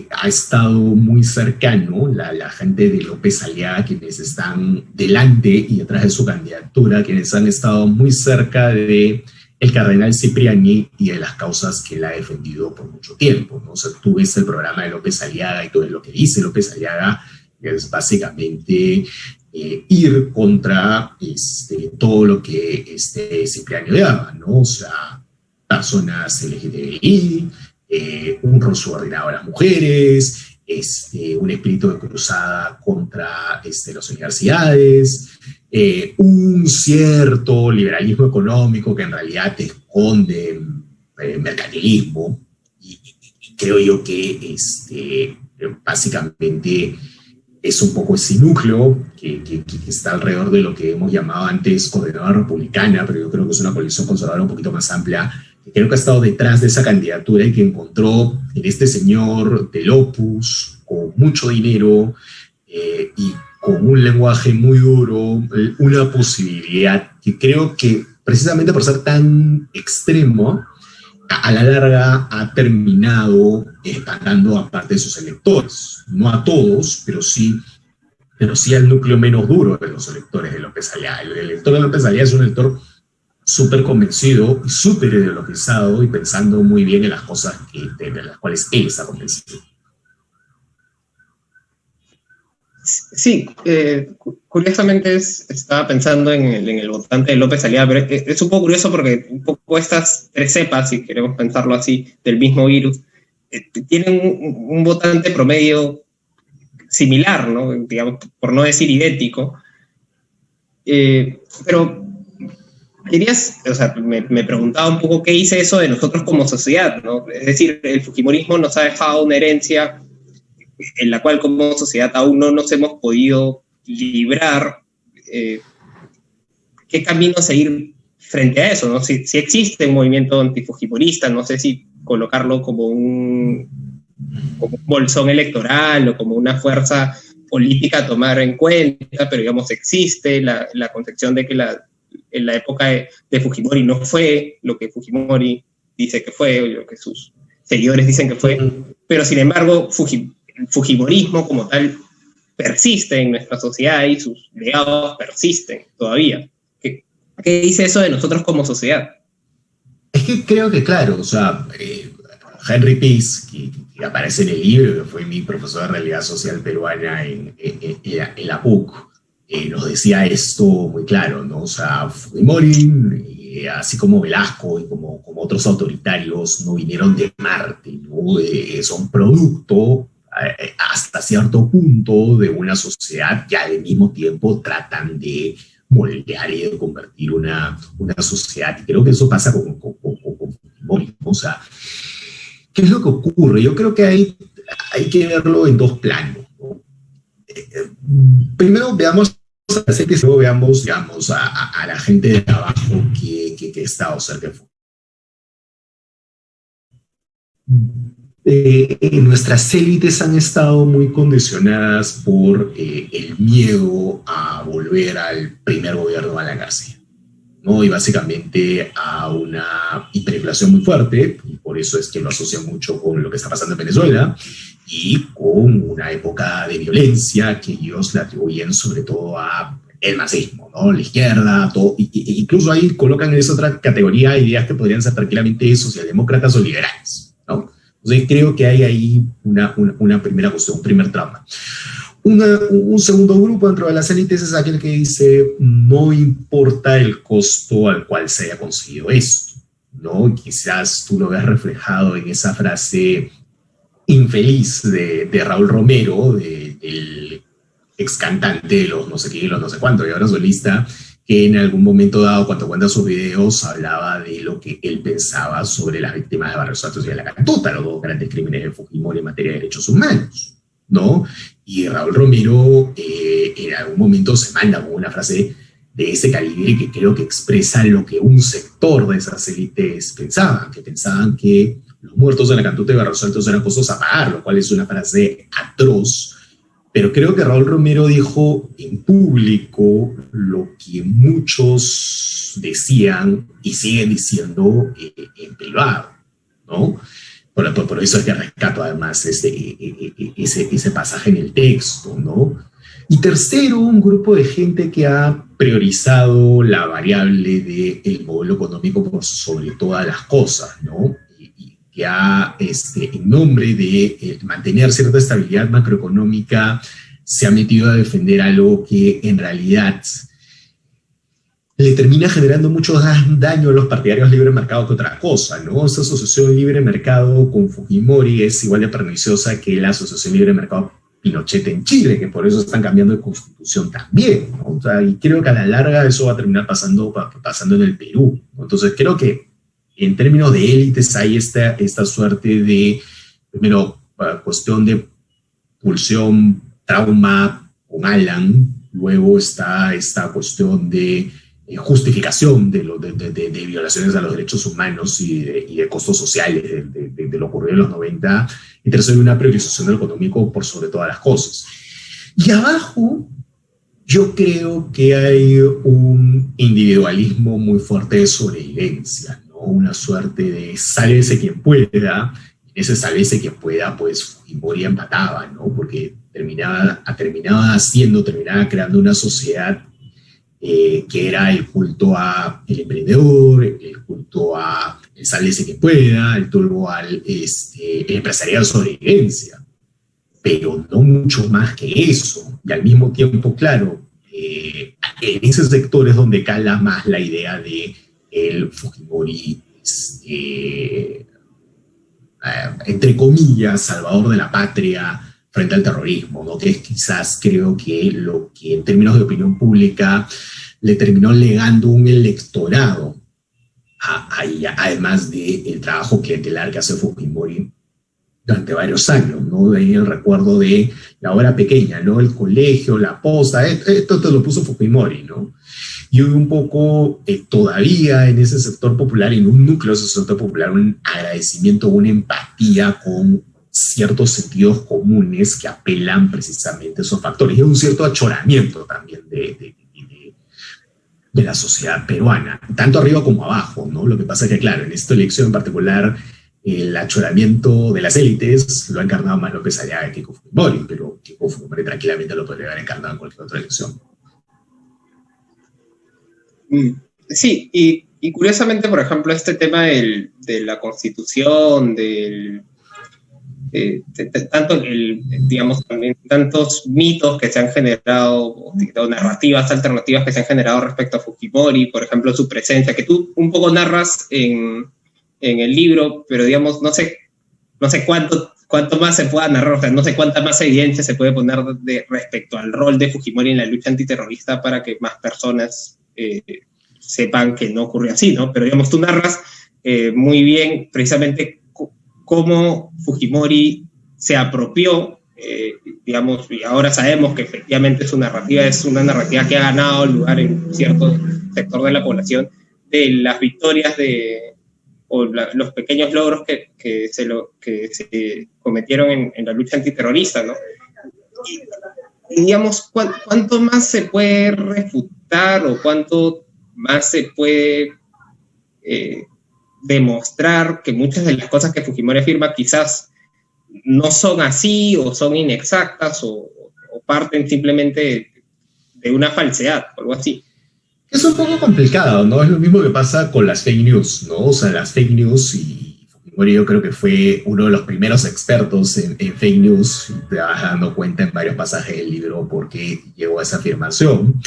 ha estado muy cercano, la gente de López Aliaga, quienes están delante y detrás de su candidatura, quienes han estado muy cerca de el cardenal Cipriani y de las causas que él ha defendido por mucho tiempo, ¿no? O sea, tú ves el programa de López Aliaga y todo lo que dice López Aliaga es básicamente ir contra todo lo que Cipriani odiaba, ¿no? O sea, personas LGTBI, un rol subordinado a las mujeres, un espíritu de cruzada contra las universidades, un cierto liberalismo económico que en realidad esconde mercantilismo, y creo yo que básicamente es un poco ese núcleo que está alrededor de lo que hemos llamado antes coordinadora republicana, pero yo creo que es una coalición conservadora un poquito más amplia, que creo que ha estado detrás de esa candidatura y que encontró en este señor del Opus, con mucho dinero y con un lenguaje muy duro, una posibilidad que creo que precisamente por ser tan extremo, a la larga ha terminado espantando a parte de sus electores. No a todos, pero sí al núcleo menos duro de los electores de López Aliaga. El elector de López Aliaga es un elector súper convencido y súper ideologizado y pensando muy bien en las cosas de las cuales él está convencido. Sí, curiosamente estaba pensando en el votante de López Aliaga, pero es un poco curioso porque un poco estas tres cepas, si queremos pensarlo así, del mismo virus, tienen un votante promedio similar, ¿no? Digamos, por no decir idéntico. Pero me preguntaba un poco qué dice eso de nosotros como sociedad, ¿no? Es decir, el fujimorismo nos ha dejado una herencia en la cual como sociedad aún no nos hemos podido librar. ¿Qué camino seguir frente a eso, ¿no? Si existe un movimiento antifujimorista, no sé si colocarlo como un bolsón electoral o como una fuerza política a tomar en cuenta, pero digamos existe la concepción de que en la época de Fujimori no fue lo que Fujimori dice que fue, o lo que sus seguidores dicen que fue, pero sin embargo el fujimorismo como tal persiste en nuestra sociedad y sus legados persisten todavía. ¿Qué dice eso de nosotros como sociedad? Es que creo que, claro, o sea, Henry Peace, que aparece en el libro, que fue mi profesor de realidad social peruana en la PUC, nos decía esto muy claro, ¿no? O sea, Fujimori, así como Velasco y como otros autoritarios, no vinieron de Marte, ¿no? Son producto hasta cierto punto de una sociedad que al mismo tiempo tratan de moldear y de convertir una sociedad. Y creo que eso pasa con Fujimori, ¿no? O sea, ¿qué es lo que ocurre? Yo creo que hay que verlo en dos planos, ¿no? Primero veamos a la gente y luego veamos, digamos, a la gente de abajo que ha estado cerca de nuestras élites han estado muy condicionadas por el miedo a volver al primer gobierno de Alan García, ¿no? Y básicamente a una hiperinflación muy fuerte, y por eso es que lo asocian mucho con lo que está pasando en Venezuela, y con una época de violencia que ellos le atribuyen sobre todo a el masismo, ¿no? La izquierda, todo, incluso ahí colocan en esa otra categoría ideas que podrían ser tranquilamente socialdemócratas o liberales, ¿no? Entonces creo que hay ahí una primera cuestión, un primer trauma. Un segundo grupo dentro de las élites es aquel que dice no importa el costo al cual se haya conseguido esto, ¿no? Quizás tú lo veas reflejado en esa frase infeliz de Raúl Romero, del ex cantante de los no sé qué y los no sé cuánto, y ahora solista, que en algún momento dado, cuando cuenta sus videos, hablaba de lo que él pensaba sobre las víctimas de Barrios Altos y de la Cantuta, los dos grandes crímenes de Fujimori en materia de derechos humanos, ¿no? Y Raúl Romero en algún momento se manda con una frase de ese calibre que creo que expresa lo que un sector de esas élites pensaban que los muertos en la cantuta de Barros Altos eran cosas a pagar, lo cual es una frase atroz, pero creo que Raúl Romero dijo en público lo que muchos decían y siguen diciendo en privado, ¿no? Por eso es que rescato además ese pasaje en el texto, ¿no? Y tercero, un grupo de gente que ha priorizado la variable del modelo económico por sobre todas las cosas, ¿no? Y que ha, en nombre de mantener cierta estabilidad macroeconómica, se ha metido a defender algo que en realidad le termina generando mucho daño a los partidarios libre mercado que otra cosa, ¿no? Esa asociación libre mercado con Fujimori es igual de perniciosa que la asociación libre mercado Pinochet en Chile, que por eso están cambiando de constitución también, ¿no? O sea, y creo que a la larga eso va a terminar pasando en el Perú, ¿no? Entonces creo que en términos de élites hay esta suerte de, primero, cuestión de pulsión, trauma con Alan, luego está esta cuestión de justificación de violaciones a los derechos humanos y de costos sociales de lo ocurrido en los 90, y tercero, una priorización de lo económico por sobre todas las cosas. Y abajo, yo creo que hay un individualismo muy fuerte de sobrevivencia, ¿no? Una suerte de sálvese quien pueda. Ese sálvese quien pueda, pues Fujimori empataba, ¿no? Porque terminaba creando una sociedad que era el culto al emprendedor, el culto a el sálvese quien pueda, el culto al empresariado de sobrevivencia, pero no mucho más que eso. Y al mismo tiempo, claro, en ese sector es donde cala más la idea de el Fujimori, entre comillas, salvador de la patria frente al terrorismo, ¿no? Que es quizás, creo que lo que en términos de opinión pública le terminó legando un electorado, además del trabajo clientelar que hace Fujimori durante varios años, ¿no? De ahí el recuerdo de la hora pequeña, ¿no? El colegio, la posta, esto te lo puso Fujimori, ¿no? Y hoy un poco todavía en ese sector popular, en un núcleo de ese sector popular, un agradecimiento, una empatía con ciertos sentidos comunes que apelan precisamente a esos factores. Y un cierto achoramiento también de la sociedad peruana, tanto arriba como abajo, ¿no? Lo que pasa es que, claro, en esta elección en particular, el achoramiento de las élites lo ha encarnado más López Aliaga que Keiko Fujimori, pero Keiko Fujimori tranquilamente lo podría haber encarnado en cualquier otra elección. Sí, y curiosamente, por ejemplo, este tema de la Constitución, digamos, también tantos mitos que se han generado, o narrativas alternativas que se han generado respecto a Fujimori, por ejemplo, su presencia, que tú un poco narras en el libro, pero digamos, no sé cuánto más se pueda narrar, o sea, no sé cuánta más evidencia se puede poner respecto al rol de Fujimori en la lucha antiterrorista para que más personas sepan que no ocurrió así, ¿no? Pero digamos, tú narras muy bien precisamente cómo Fujimori se apropió, digamos, y ahora sabemos que efectivamente su narrativa es una narrativa que ha ganado lugar en cierto sector de la población, de las victorias los pequeños logros que se cometieron en la lucha antiterrorista, ¿no? Y digamos, ¿cuánto más se puede refutar o cuánto más se puede demostrar que muchas de las cosas que Fujimori afirma quizás no son así o son inexactas o parten simplemente de una falsedad o algo así? Es un poco complicado, ¿no? Es lo mismo que pasa con las fake news, ¿no? O sea, las fake news, y Fujimori yo creo que fue uno de los primeros expertos en fake news, te vas dando cuenta en varios pasajes del libro por qué llegó a esa afirmación.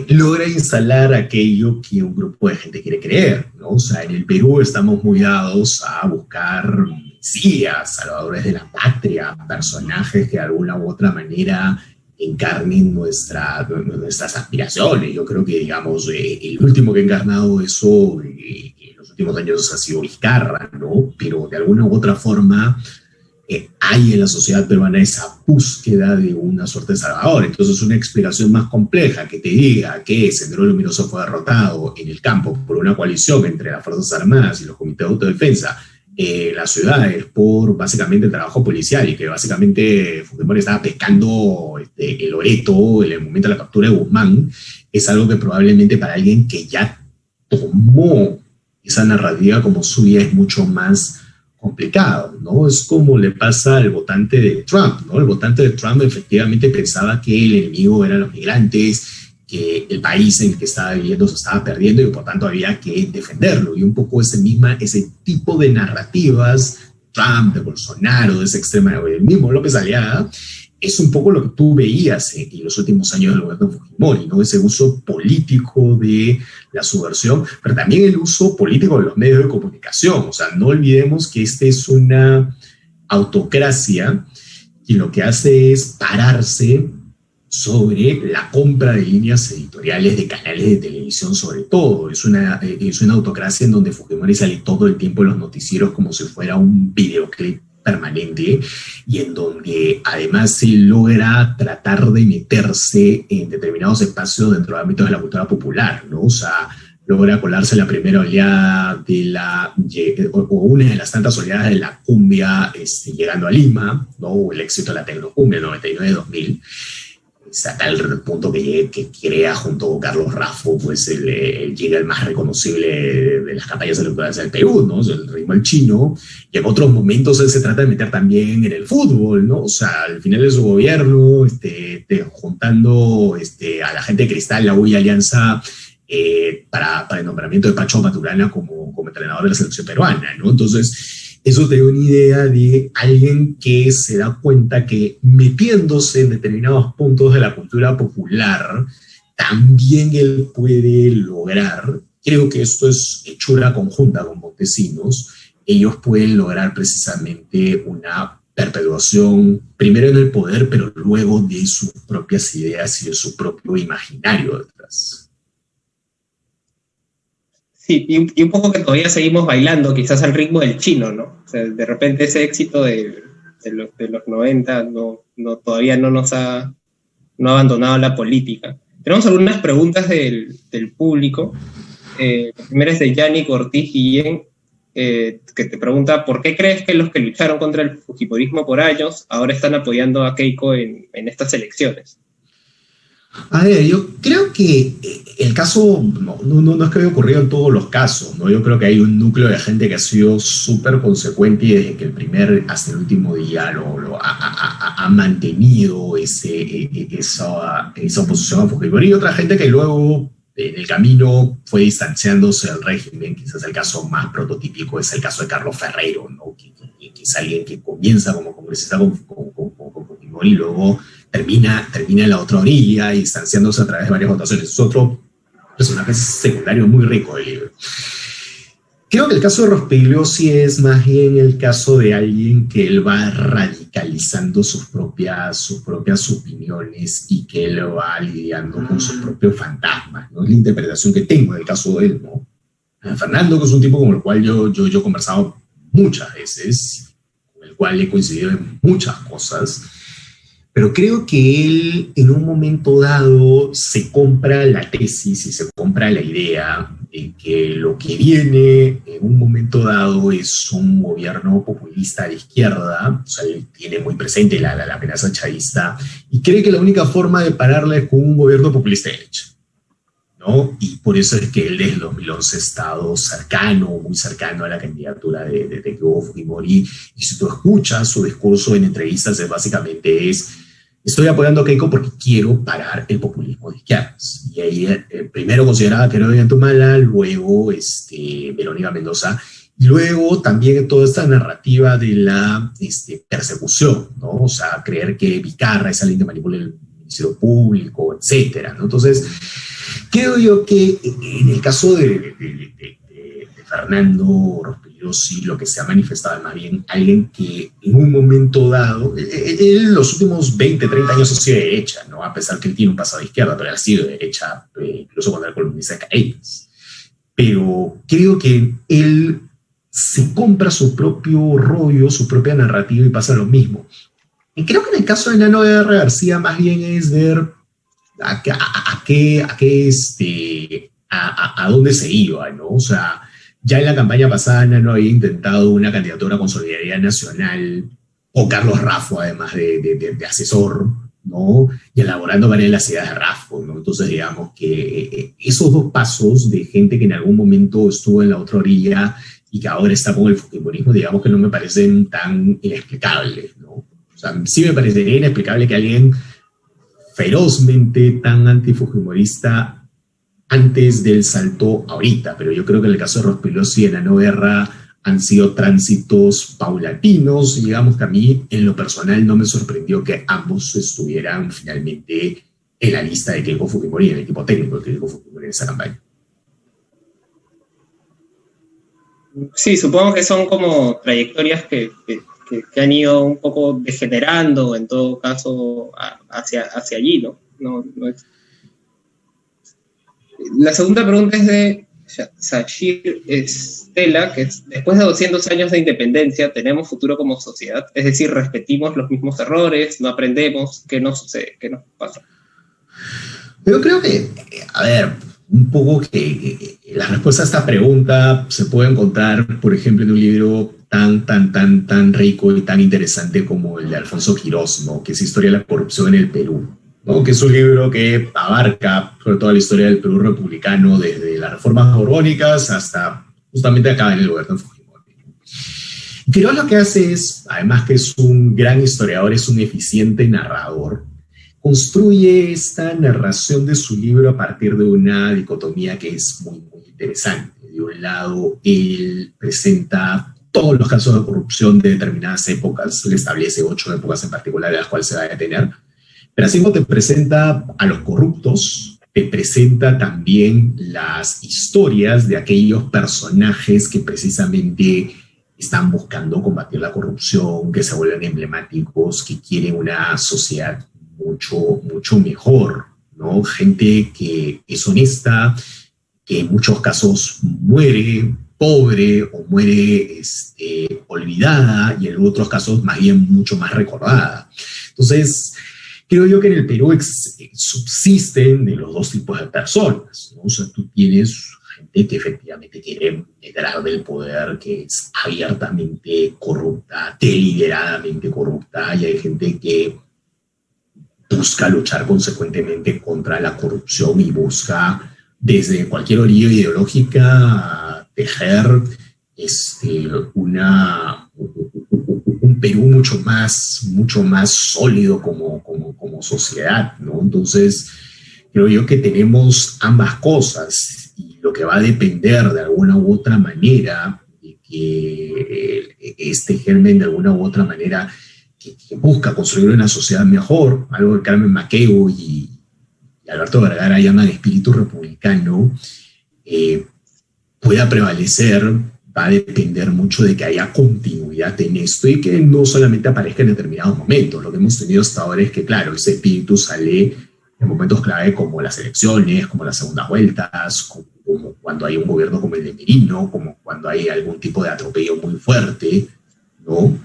Logra instalar aquello que un grupo de gente quiere creer, ¿no? O sea, en el Perú estamos muy dados a buscar mesías, salvadores de la patria, personajes que de alguna u otra manera encarnen nuestras aspiraciones. Yo creo que, digamos, el último que ha encarnado eso en los últimos años ha sido Vizcarra, ¿no? Pero de alguna u otra forma hay en la sociedad peruana esa búsqueda de una suerte de salvador. Entonces, una explicación más compleja que te diga que Sendero Luminoso fue derrotado en el campo por una coalición entre las Fuerzas Armadas y los comités de autodefensa, las ciudades, por básicamente el trabajo policial, y que básicamente Fujimori estaba pescando el Loreto en el momento de la captura de Guzmán, es algo que probablemente para alguien que ya tomó esa narrativa como suya es mucho más complicado, ¿no? Es como le pasa al votante de Trump, ¿no? El votante de Trump efectivamente pensaba que el enemigo eran los migrantes, que el país en el que estaba viviendo se estaba perdiendo y por tanto había que defenderlo. Y un poco ese tipo de narrativas, Trump, de Bolsonaro, de esa extrema, el mismo López Aliaga, es un poco lo que tú veías en los últimos años del gobierno de Fujimori, ¿no? Ese uso político de la subversión, pero también el uso político de los medios de comunicación. O sea, no olvidemos que esta es una autocracia y lo que hace es pararse sobre la compra de líneas editoriales de canales de televisión, sobre todo. Es una autocracia en donde Fujimori sale todo el tiempo en los noticieros como si fuera un videoclip permanente, y en donde además se logra tratar de meterse en determinados espacios dentro de ámbitos de la cultura popular, ¿no? O sea, logra colarse la primera oleada o una de las tantas oleadas de la cumbia llegando a Lima, ¿no? O el éxito de la tecnocumbia, 99-2000, a tal punto que crea junto con Carlos Raffo pues llega el más reconocible de las campañas electorales del Perú, ¿no? El ritmo del chino, y en otros momentos él se trata de meter también en el fútbol, ¿no? O sea, al final de su gobierno, juntando a la gente de Cristal, la U y Alianza, para el nombramiento de Pacho Maturana como entrenador de la selección peruana, ¿no? Entonces, eso te da una idea de alguien que se da cuenta que metiéndose en determinados puntos de la cultura popular, también él puede lograr, creo que esto es hechura conjunta con Montesinos, ellos pueden lograr precisamente una perpetuación, primero en el poder, pero luego de sus propias ideas y de su propio imaginario detrás. Sí, y un poco que todavía seguimos bailando, quizás al ritmo del chino, ¿no? O sea, de repente ese éxito de los 90 todavía no ha abandonado la política. Tenemos algunas preguntas del público. La primera es de Yannick Ortiz Guillén, que te pregunta: ¿por qué crees que los que lucharon contra el fujimorismo por años ahora están apoyando a Keiko en estas elecciones? A ver, yo creo que el caso no es que haya ocurrido en todos los casos, ¿no? Yo creo que hay un núcleo de gente que ha sido súper consecuente y desde que el primer hasta el último día ha mantenido esa oposición a Fujimori, y otra gente que luego en el camino fue distanciándose del régimen. Quizás el caso más prototípico es el caso de Carlos Ferreiro, ¿no? Que es alguien que comienza como congresista con Fujimori y luego termina en la otra orilla y distanciándose a través de varias votaciones. Es otro personaje secundario muy rico del libro. Creo que el caso de Rospigliosi es más bien el caso de alguien que él va radicalizando sus propias opiniones y que él va lidiando con sus propios fantasmas, ¿no? Es la interpretación que tengo del caso de él, ¿no? Fernando, que es un tipo con el cual yo he conversado muchas veces, con el cual he coincidido en muchas cosas, pero creo que él en un momento dado se compra la tesis y se compra la idea de que lo que viene en un momento dado es un gobierno populista de izquierda. O sea, él tiene muy presente la amenaza chavista y cree que la única forma de pararla es con un gobierno populista de derecha, ¿no? Y por eso es que él desde el 2011 ha estado muy cercano a la candidatura de Keiko Fujimori. Y si tú escuchas su discurso en entrevistas, básicamente estoy apoyando a Keiko porque quiero parar el populismo de izquierdas. Y ahí primero consideraba que era Ollanta, luego Verónica Mendoza, y luego también toda esta narrativa de la persecución, ¿no? O sea, creer que Vizcarra es alguien que manipula el Ministerio Público, etcétera, ¿no? Entonces, creo yo que en el caso de Fernando Rospigliosi, lo que se ha manifestado es más bien alguien que en un momento dado, él en los últimos 20, 30 años ha sido de derecha, ¿no? A pesar que él tiene un pasado de izquierda, pero él ha sido de derecha, incluso cuando era columnista de Cadenas. Pero creo que él se compra su propio rollo, su propia narrativa y pasa lo mismo. Y creo que en el caso de Nano de R. García más bien es ver a dónde se iba, ¿no? O sea, ya en la campaña pasada Nano había intentado una candidatura con Solidaridad Nacional, o Carlos Raffo, además de asesor, ¿no? Y elaborando varias de las ideas de Raffo, ¿no? Entonces, digamos que esos dos pasos de gente que en algún momento estuvo en la otra orilla y que ahora está con el fujimorismo, digamos que no me parecen tan inexplicables, ¿no? O sea, sí me parecería inexplicable que alguien ferozmente tan antifujimorista antes del salto ahorita, pero yo creo que en el caso de Rospigliosi y Enano Guerra han sido tránsitos paulatinos, y digamos que a mí en lo personal no me sorprendió que ambos estuvieran finalmente en la lista de Keiko Fujimori, en el equipo técnico de Keiko Fujimori en esa campaña. Sí, supongo que son como trayectorias que han ido un poco degenerando, en todo caso, hacia allí, ¿no? No es... La segunda pregunta es de Sachir Estela, que es: después de 200 años de independencia, ¿tenemos futuro como sociedad? Es decir, ¿repetimos los mismos errores? ¿No aprendemos? ¿Qué nos sucede? ¿Qué nos pasa? Yo creo que, a ver, un poco que la respuesta a esta pregunta se puede encontrar, por ejemplo, en un libro tan rico y tan interesante como el de Alfonso Quirós, ¿no? Que es Historia de la corrupción en el Perú, ¿no? Que es un libro que abarca sobre toda la historia del Perú republicano, desde las reformas borbónicas hasta justamente acá en el gobierno de Fujimori. Quirós lo que hace es, además que es un gran historiador, es un eficiente narrador. Construye esta narración de su libro a partir de una dicotomía que es muy interesante. De un lado, él presenta todos los casos de corrupción de determinadas épocas, le establece 8 épocas en particular de las cuales se va a detener, pero así como te presenta a los corruptos, te presenta también las historias de aquellos personajes que precisamente están buscando combatir la corrupción, que se vuelven emblemáticos, que quieren una sociedad mucho mejor, ¿no? Gente que es honesta, que en muchos casos muere pobre o muere olvidada, y en otros casos más bien mucho más recordada. Entonces, creo yo que en el Perú subsisten de los dos tipos de personas, ¿no? O sea, tú tienes gente que efectivamente quiere medrar del poder, que es abiertamente corrupta, deliberadamente corrupta, y hay gente que busca luchar consecuentemente contra la corrupción y busca desde cualquier orilla ideológica tejer un Perú mucho más sólido como sociedad, ¿no? Entonces, creo yo que tenemos ambas cosas, y lo que va a depender de alguna u otra manera de que este germen de alguna u otra manera que busca construir una sociedad mejor, algo que Carmen Maqueo y Alberto Vergara llaman espíritu republicano, pueda prevalecer, va a depender mucho de que haya continuidad en esto y que no solamente aparezca en determinados momentos. Lo que hemos tenido hasta ahora es que, claro, ese espíritu sale en momentos clave como las elecciones, como las segundas vueltas, como cuando hay un gobierno como el de Merino, como cuando hay algún tipo de atropello muy fuerte, ¿no?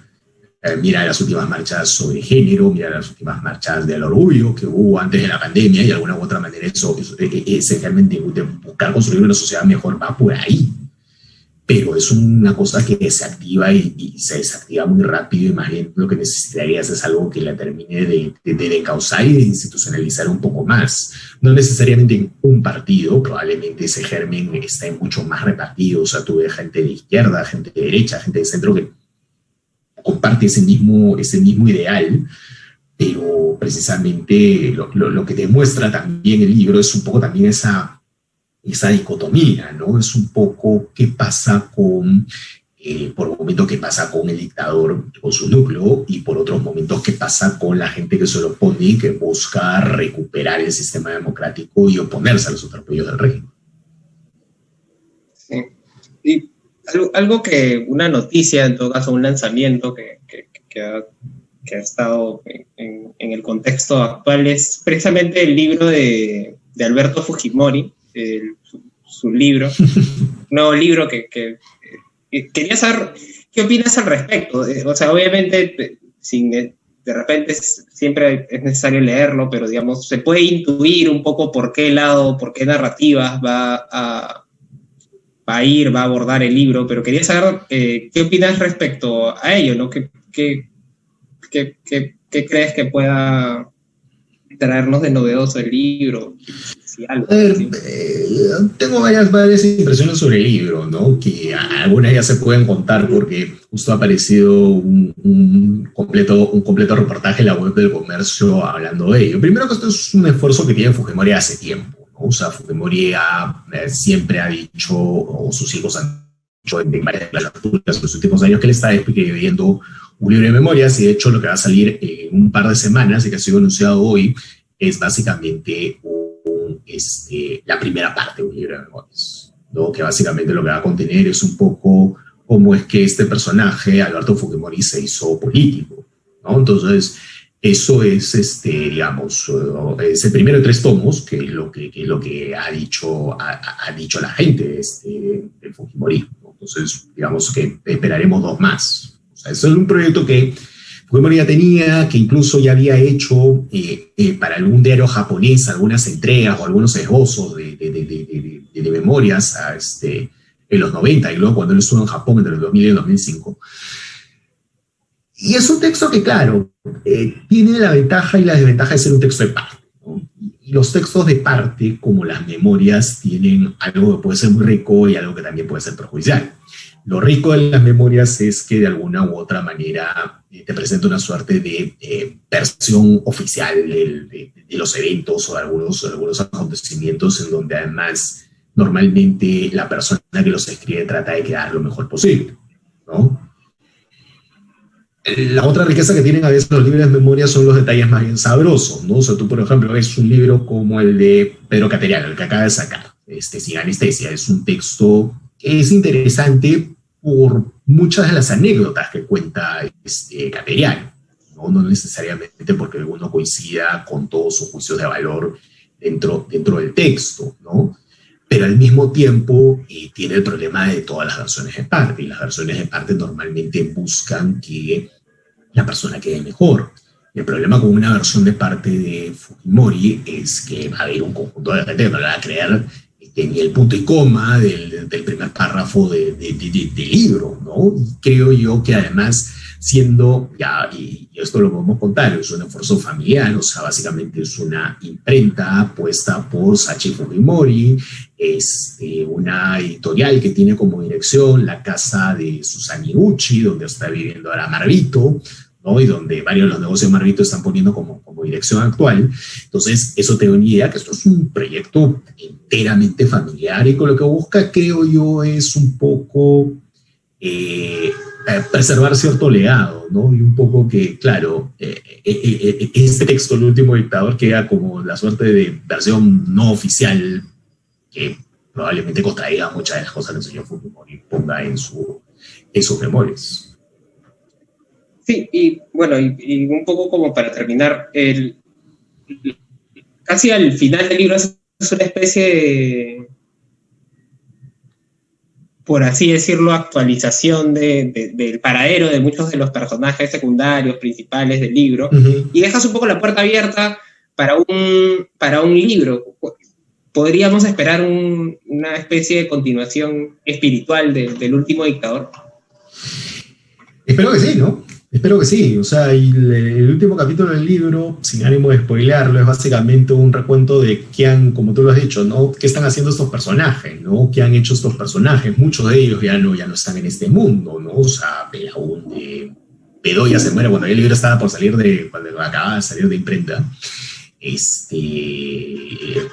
Mira las últimas marchas sobre género, mira las últimas marchas del orgullo que hubo antes de la pandemia, y de alguna u otra manera eso realmente de buscar construir una sociedad mejor va por ahí. Pero es una cosa que se activa y se desactiva muy rápido, y más bien lo que necesitarías es algo que la termine de encauzar y de institucionalizar un poco más. No necesariamente en un partido, probablemente ese germen está mucho más repartido. O sea, tú ves gente de izquierda, gente de derecha, gente de centro que comparte ese mismo ideal, pero precisamente lo que demuestra también el libro es un poco también esa dicotomía, ¿no? Es un poco qué pasa por momentos qué pasa con el dictador, con su núcleo, y por otros momentos qué pasa con la gente que se lo opone y que busca recuperar el sistema democrático y oponerse a los atropellos del régimen. Sí. Y algo que, una noticia, en todo caso, un lanzamiento que ha estado en el contexto actual es precisamente el libro de Alberto Fujimori, su libro, nuevo libro que quería saber qué opinas al respecto. O sea, obviamente, de repente siempre es necesario leerlo, pero digamos, se puede intuir un poco por qué lado, por qué narrativas va a abordar el libro, pero quería saber qué opinas respecto a ello, ¿no? ¿Qué crees que pueda traernos de novedoso el libro? Si algo, A ver, ¿sí? tengo varias impresiones sobre el libro, ¿no? Que algunas ya se pueden contar porque justo ha aparecido un completo reportaje en la web del Comercio hablando de ello. Primero que esto es un esfuerzo que tiene Fujimori hace tiempo, ¿no? O sea, Fujimori siempre ha dicho, o sus hijos han dicho en varias declaraciones en los últimos años, que él está escribiendo un libro de memorias, y de hecho lo que va a salir en un par de semanas y que ha sido anunciado hoy es básicamente la primera parte de un libro de memorias, ¿no? Que básicamente lo que va a contener es un poco cómo es que este personaje, Alberto Fujimori, se hizo político, ¿no? Entonces, eso es, digamos, es el primero de 3 tomos, que es lo que ha dicho la gente de Fujimori, ¿no? Entonces, digamos que esperaremos 2 más. O sea, eso es un proyecto que Fujimori ya tenía, que incluso ya había hecho para algún diario japonés algunas entregas o algunos esbozos de memorias en los 90, y luego cuando él estuvo en Japón entre el 2000 y el 2005. Y es un texto que, claro, tiene la ventaja y la desventaja de ser un texto de parte, ¿no? Y los textos de parte, como las memorias, tienen algo que puede ser muy rico y algo que también puede ser perjudicial. Lo rico de las memorias es que de alguna u otra manera te presenta una suerte de versión oficial de los eventos o de algunos acontecimientos, en donde además normalmente la persona que los escribe trata de quedar lo mejor posible, ¿no? La otra riqueza que tienen a veces los libros de memoria son los detalles más bien sabrosos, ¿no? O sea, tú, por ejemplo, ves un libro como el de Pedro Cateriano, el que acaba de sacar, Sin Anestesia. Es un texto que es interesante por muchas de las anécdotas que cuenta Cateriano, ¿no? No necesariamente porque uno coincida con todos sus juicios de valor dentro del texto, ¿no? Pero al mismo tiempo tiene el problema de todas las versiones de parte, y las versiones de parte normalmente buscan que la persona quede mejor. El problema con una versión de parte de Fujimori es que va a haber un conjunto de gente que no le va a creer ni el punto y coma del primer párrafo del libro, ¿no? Y creo yo que además, siendo, y esto lo podemos contar, es un esfuerzo familiar, o sea, básicamente es una imprenta puesta por Sachi Fujimori, es una editorial que tiene como dirección la casa de Susan Iguchi, donde está viviendo ahora Marvito, ¿no? Y donde varios de los negocios de Marvito están poniendo como dirección actual. Entonces, eso te da una idea que esto es un proyecto enteramente familiar, y con lo que busca, creo yo, es un poco preservar cierto legado, ¿no? Y un poco que, claro, este texto, El último dictador, queda como la suerte de versión no oficial que probablemente contraiga muchas de las cosas que el señor Fujimori ponga en sus memorias. Sí, y bueno, y un poco como para terminar, casi al final del libro es una especie de, por así decirlo, actualización del paradero de muchos de los personajes secundarios, principales del libro, y dejas un poco la puerta abierta para un libro. ¿Podríamos esperar una especie de continuación espiritual del último dictador? Espero que sí, ¿no? Espero que sí. O sea, el último capítulo del libro, sin ánimo de spoilearlo, es básicamente un recuento de como tú lo has dicho, ¿no? ¿Qué están haciendo estos personajes, ¿no? ¿Qué han hecho estos personajes? Muchos de ellos ya no están en este mundo, ¿no? O sea, Bedoya se muere cuando el libro estaba por salir cuando acababa de salir de imprenta.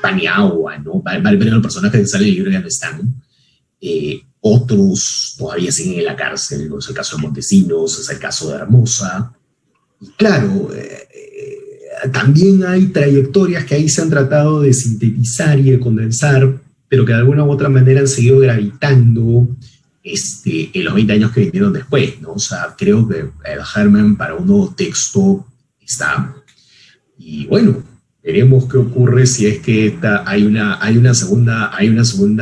Paniagua, ¿no? Varios de los personajes que salen del libro ya no están. Otros todavía siguen en la cárcel, ¿no? Es el caso de Montesinos, es el caso de Hermosa. Y claro, también hay trayectorias que ahí se han tratado de sintetizar y de condensar, pero que de alguna u otra manera han seguido gravitando en los 20 años que vinieron después, ¿no? O sea, creo que el germen para un nuevo texto está. Y bueno, veremos qué ocurre si es que hay una segunda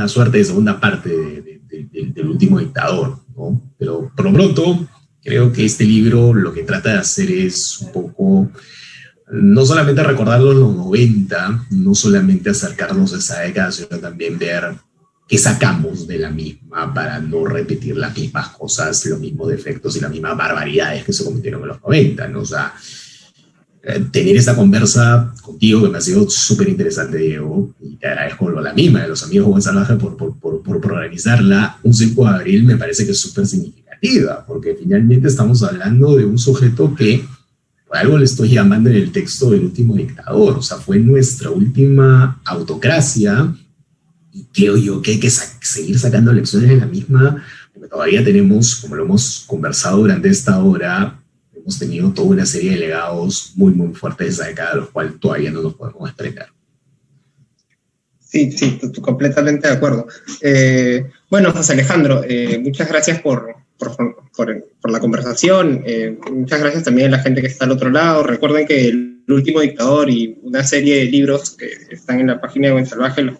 suerte de segunda parte del último dictador, ¿no? Pero por lo pronto, creo que este libro lo que trata de hacer es un poco, no solamente recordar los 90, no solamente acercarnos a esa década, sino también ver qué sacamos de la misma para no repetir las mismas cosas, los mismos defectos y las mismas barbaridades que se cometieron en los 90, ¿no? O sea, tener esta conversa contigo que me ha sido súper interesante, Diego, y te agradezco la misma de los amigos Buen Salvaje por organizarla. Un 5 de abril me parece que es súper significativa, porque finalmente estamos hablando de un sujeto que, por algo le estoy llamando en el texto el último dictador, o sea, fue nuestra última autocracia, y creo yo que hay que seguir sacando lecciones de la misma, porque todavía tenemos, como lo hemos conversado durante esta hora, hemos tenido toda una serie de legados muy, muy fuertes de esa década, de los cuales todavía no nos podemos desprender. Sí, sí, completamente de acuerdo. Bueno, José Alejandro, muchas gracias por la conversación. Muchas gracias también a la gente que está al otro lado. Recuerden que El último dictador y una serie de libros que están en la página de Buen Salvaje los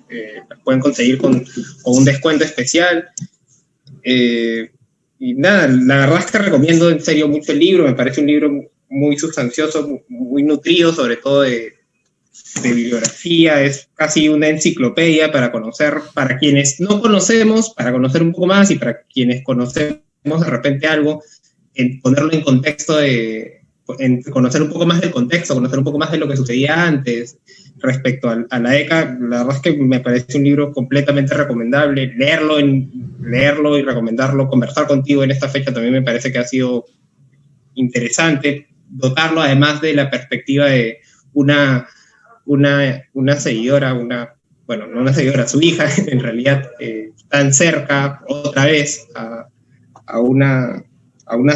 pueden conseguir con un descuento especial. Y nada, la verdad es que recomiendo en serio mucho el libro. Me parece un libro muy sustancioso, muy nutrido, sobre todo de bibliografía. Es casi una enciclopedia para conocer, para quienes no conocemos, para conocer un poco más, y para quienes conocemos de repente algo, en ponerlo en contexto, en conocer un poco más del contexto, conocer un poco más de lo que sucedía antes respecto a la década. La verdad es que me parece un libro completamente recomendable. Leerlo y recomendarlo, conversar contigo en esta fecha también me parece que ha sido interesante. Dotarlo además de la perspectiva de una seguidora, bueno, no una seguidora, su hija, en realidad, tan cerca otra vez a una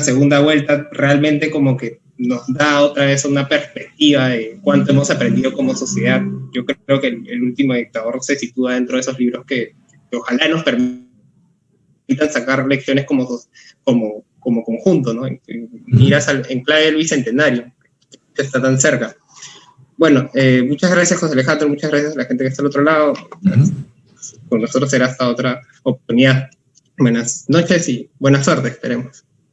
segunda vuelta, realmente como que nos da otra vez una perspectiva de cuánto hemos aprendido como sociedad. Yo creo que el último dictador se sitúa dentro de esos libros que ojalá nos permitan sacar lecciones como conjunto, ¿no? Miras en clave del bicentenario, que está tan cerca. Bueno, muchas gracias, José Alejandro, muchas gracias a la gente que está al otro lado. Con nosotros será hasta otra oportunidad. Buenas noches y buena suerte, esperemos.